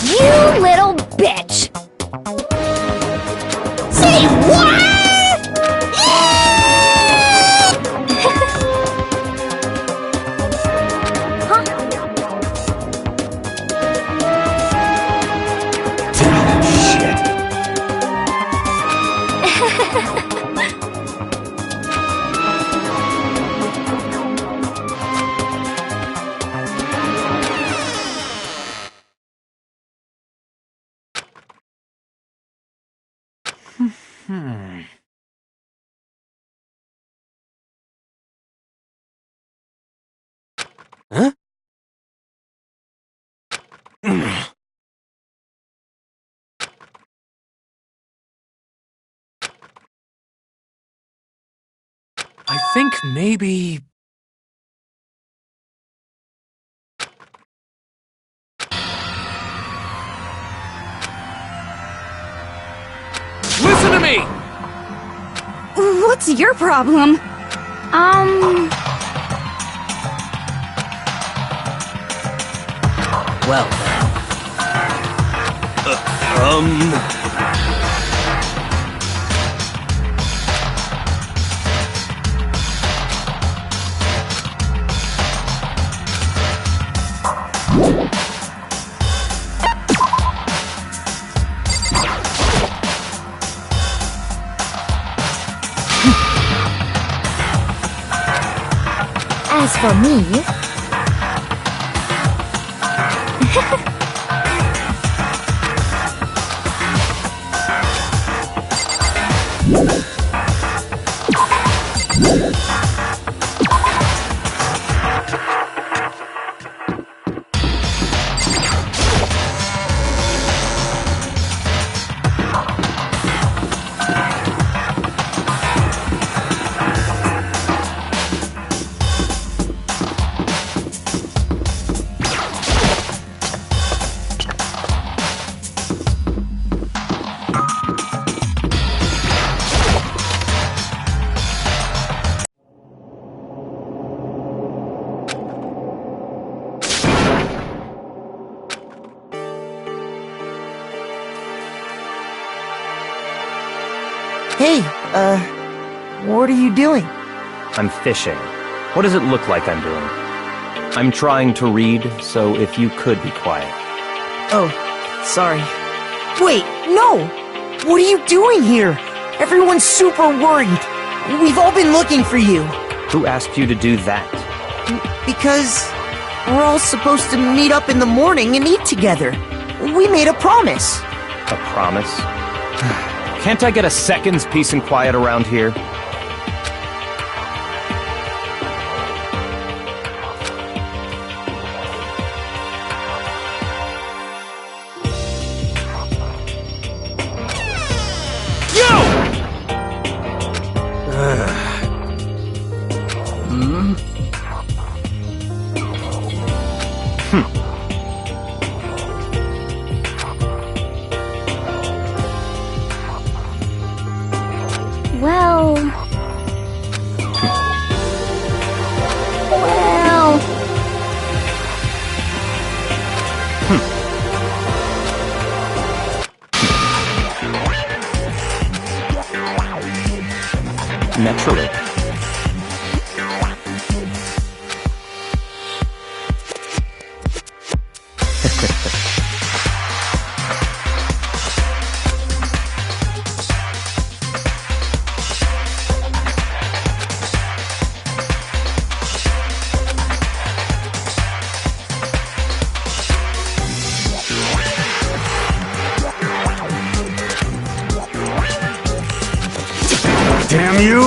You little bitch! Say what?
Huh?
I think maybe... Listen to me!
What's your problem?
Well,
for me.
Hey, what are you doing?
I'm fishing. What does it look like I'm doing? I'm trying to read, so if you could be quiet.
Oh, sorry. Wait, no! What are you doing here? Everyone's super worried. We've all been looking for you.
Who asked you to do that?
Because we're all supposed to meet up in the morning and eat together. We made a promise.
A promise? Can't I get a second's peace and quiet around here?
Well...
Naturally.
Damn you!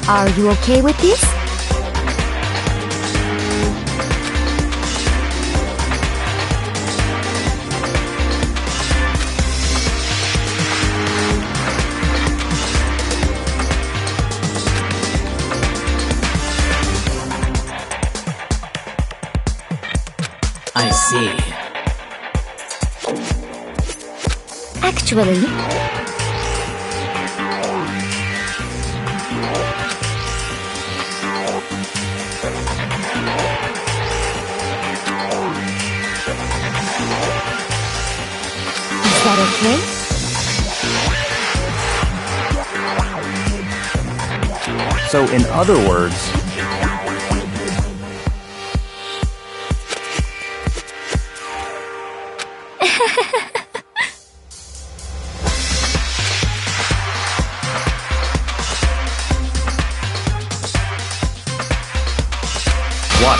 Are you okay with this?
I see.
Actually... Is that okay?
So, in other words... What?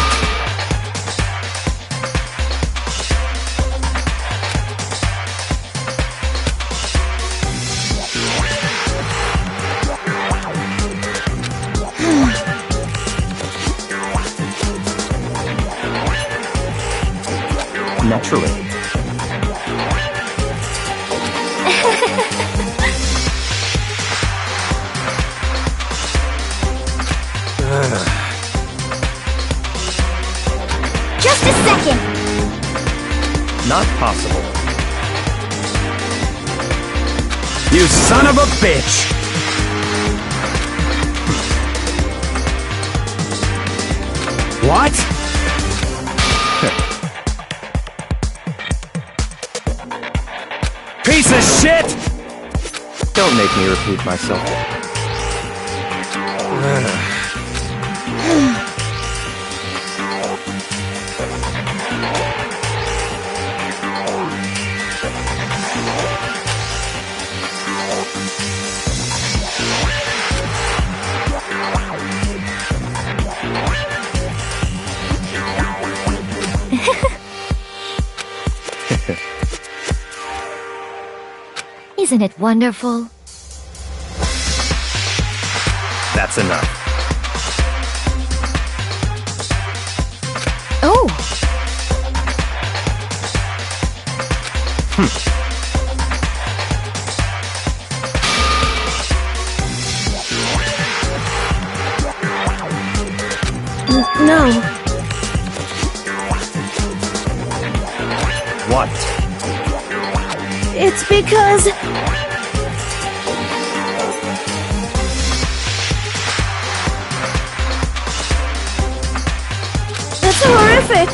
Naturally.
Just a second!
Not possible.
You son of a bitch! What? Piece of shit!
Don't make me repeat myself.
Isn't it wonderful?
That's enough.
Oh!
No.
What?
It's because... That's horrific!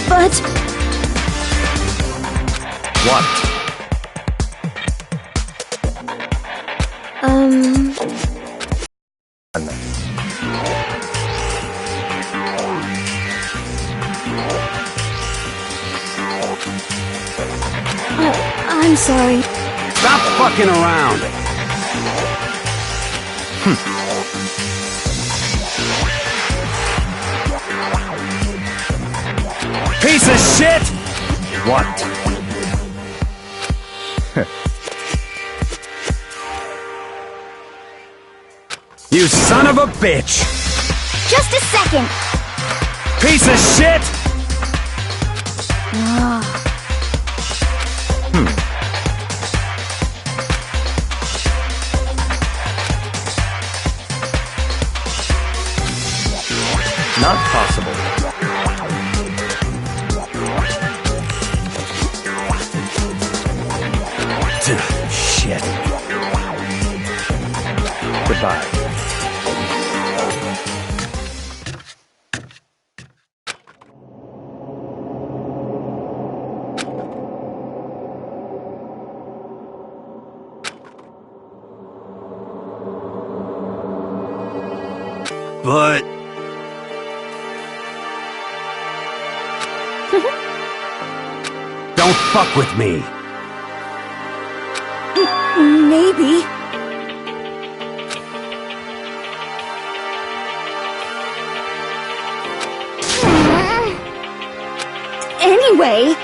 But...
What?
I'm sorry.
Stop fucking around! Piece of shit!
What?
You son of a bitch!
Just a second.
Piece of shit!
Not possible.
Shit.
Goodbye.
But... Don't fuck with me.
Maybe.
Anyway...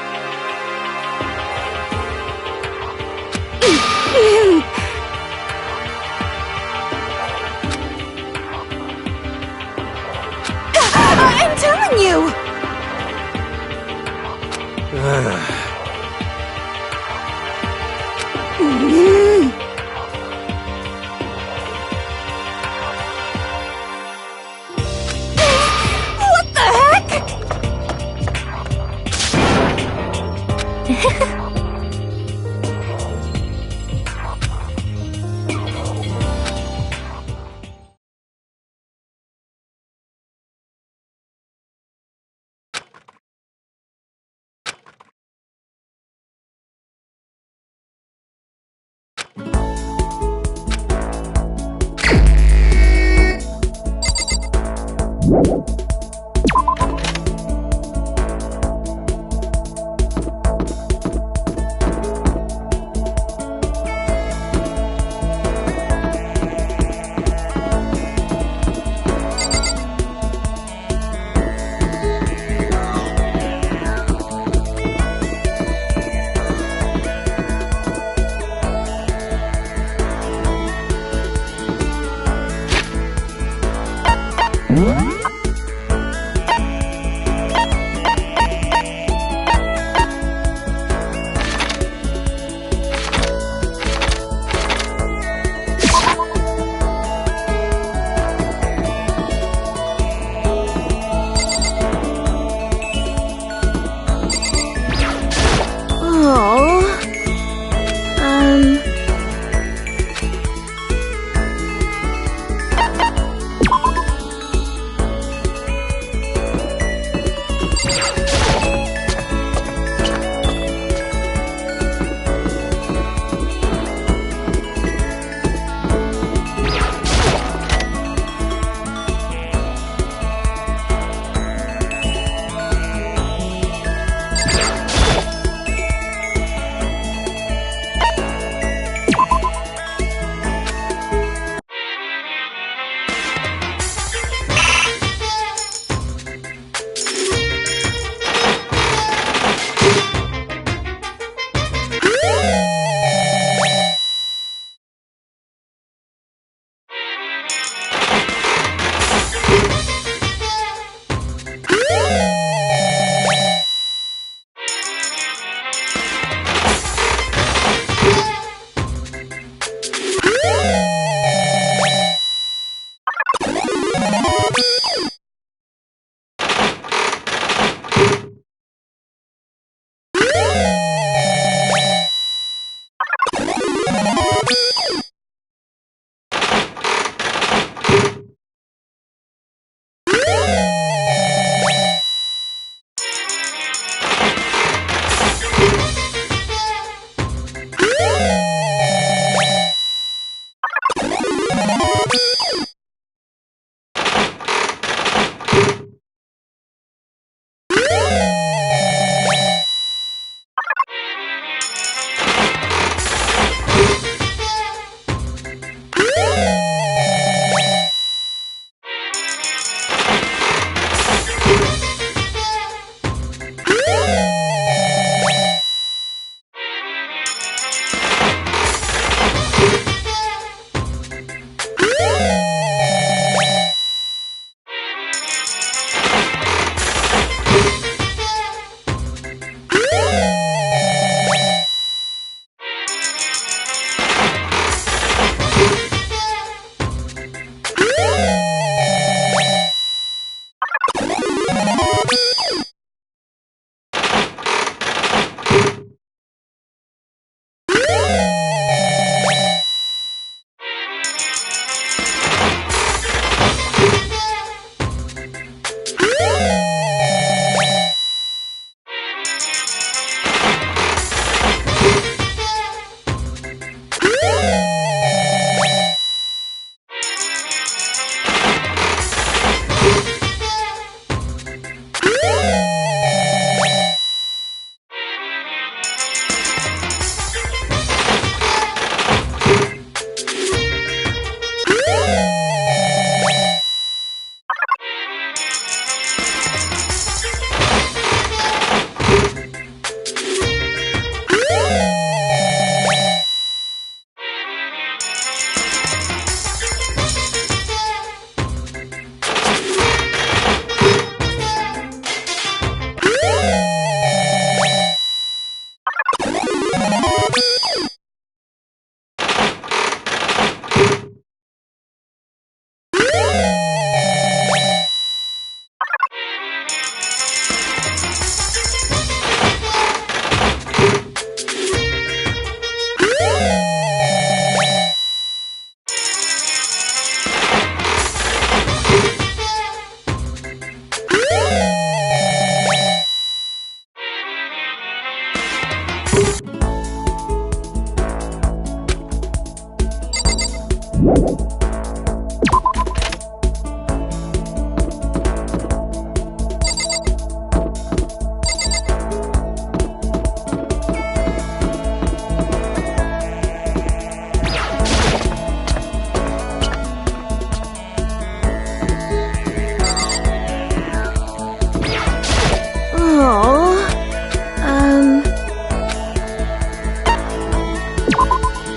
I'm telling you! What the heck?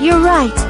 you're right.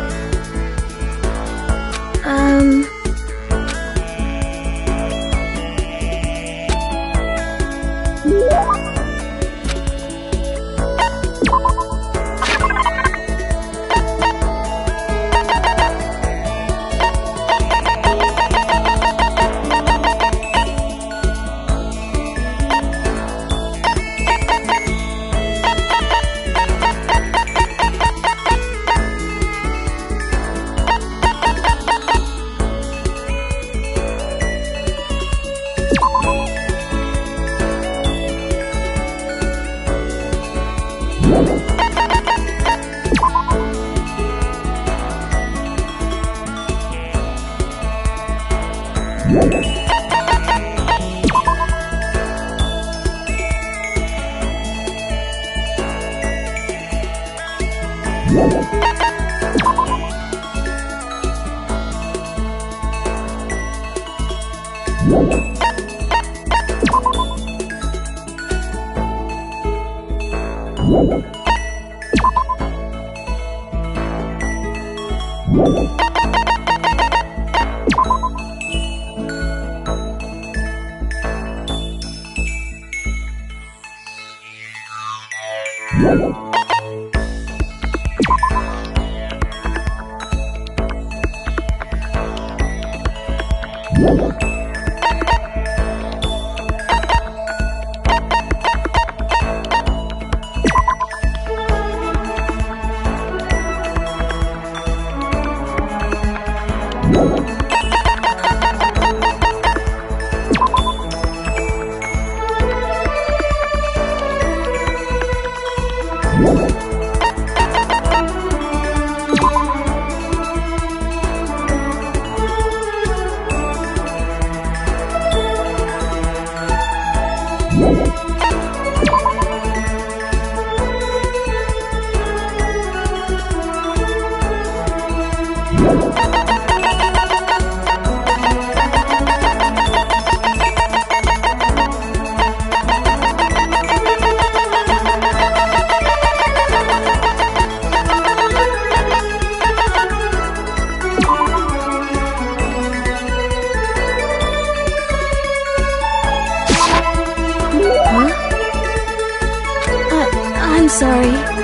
I'm sorry.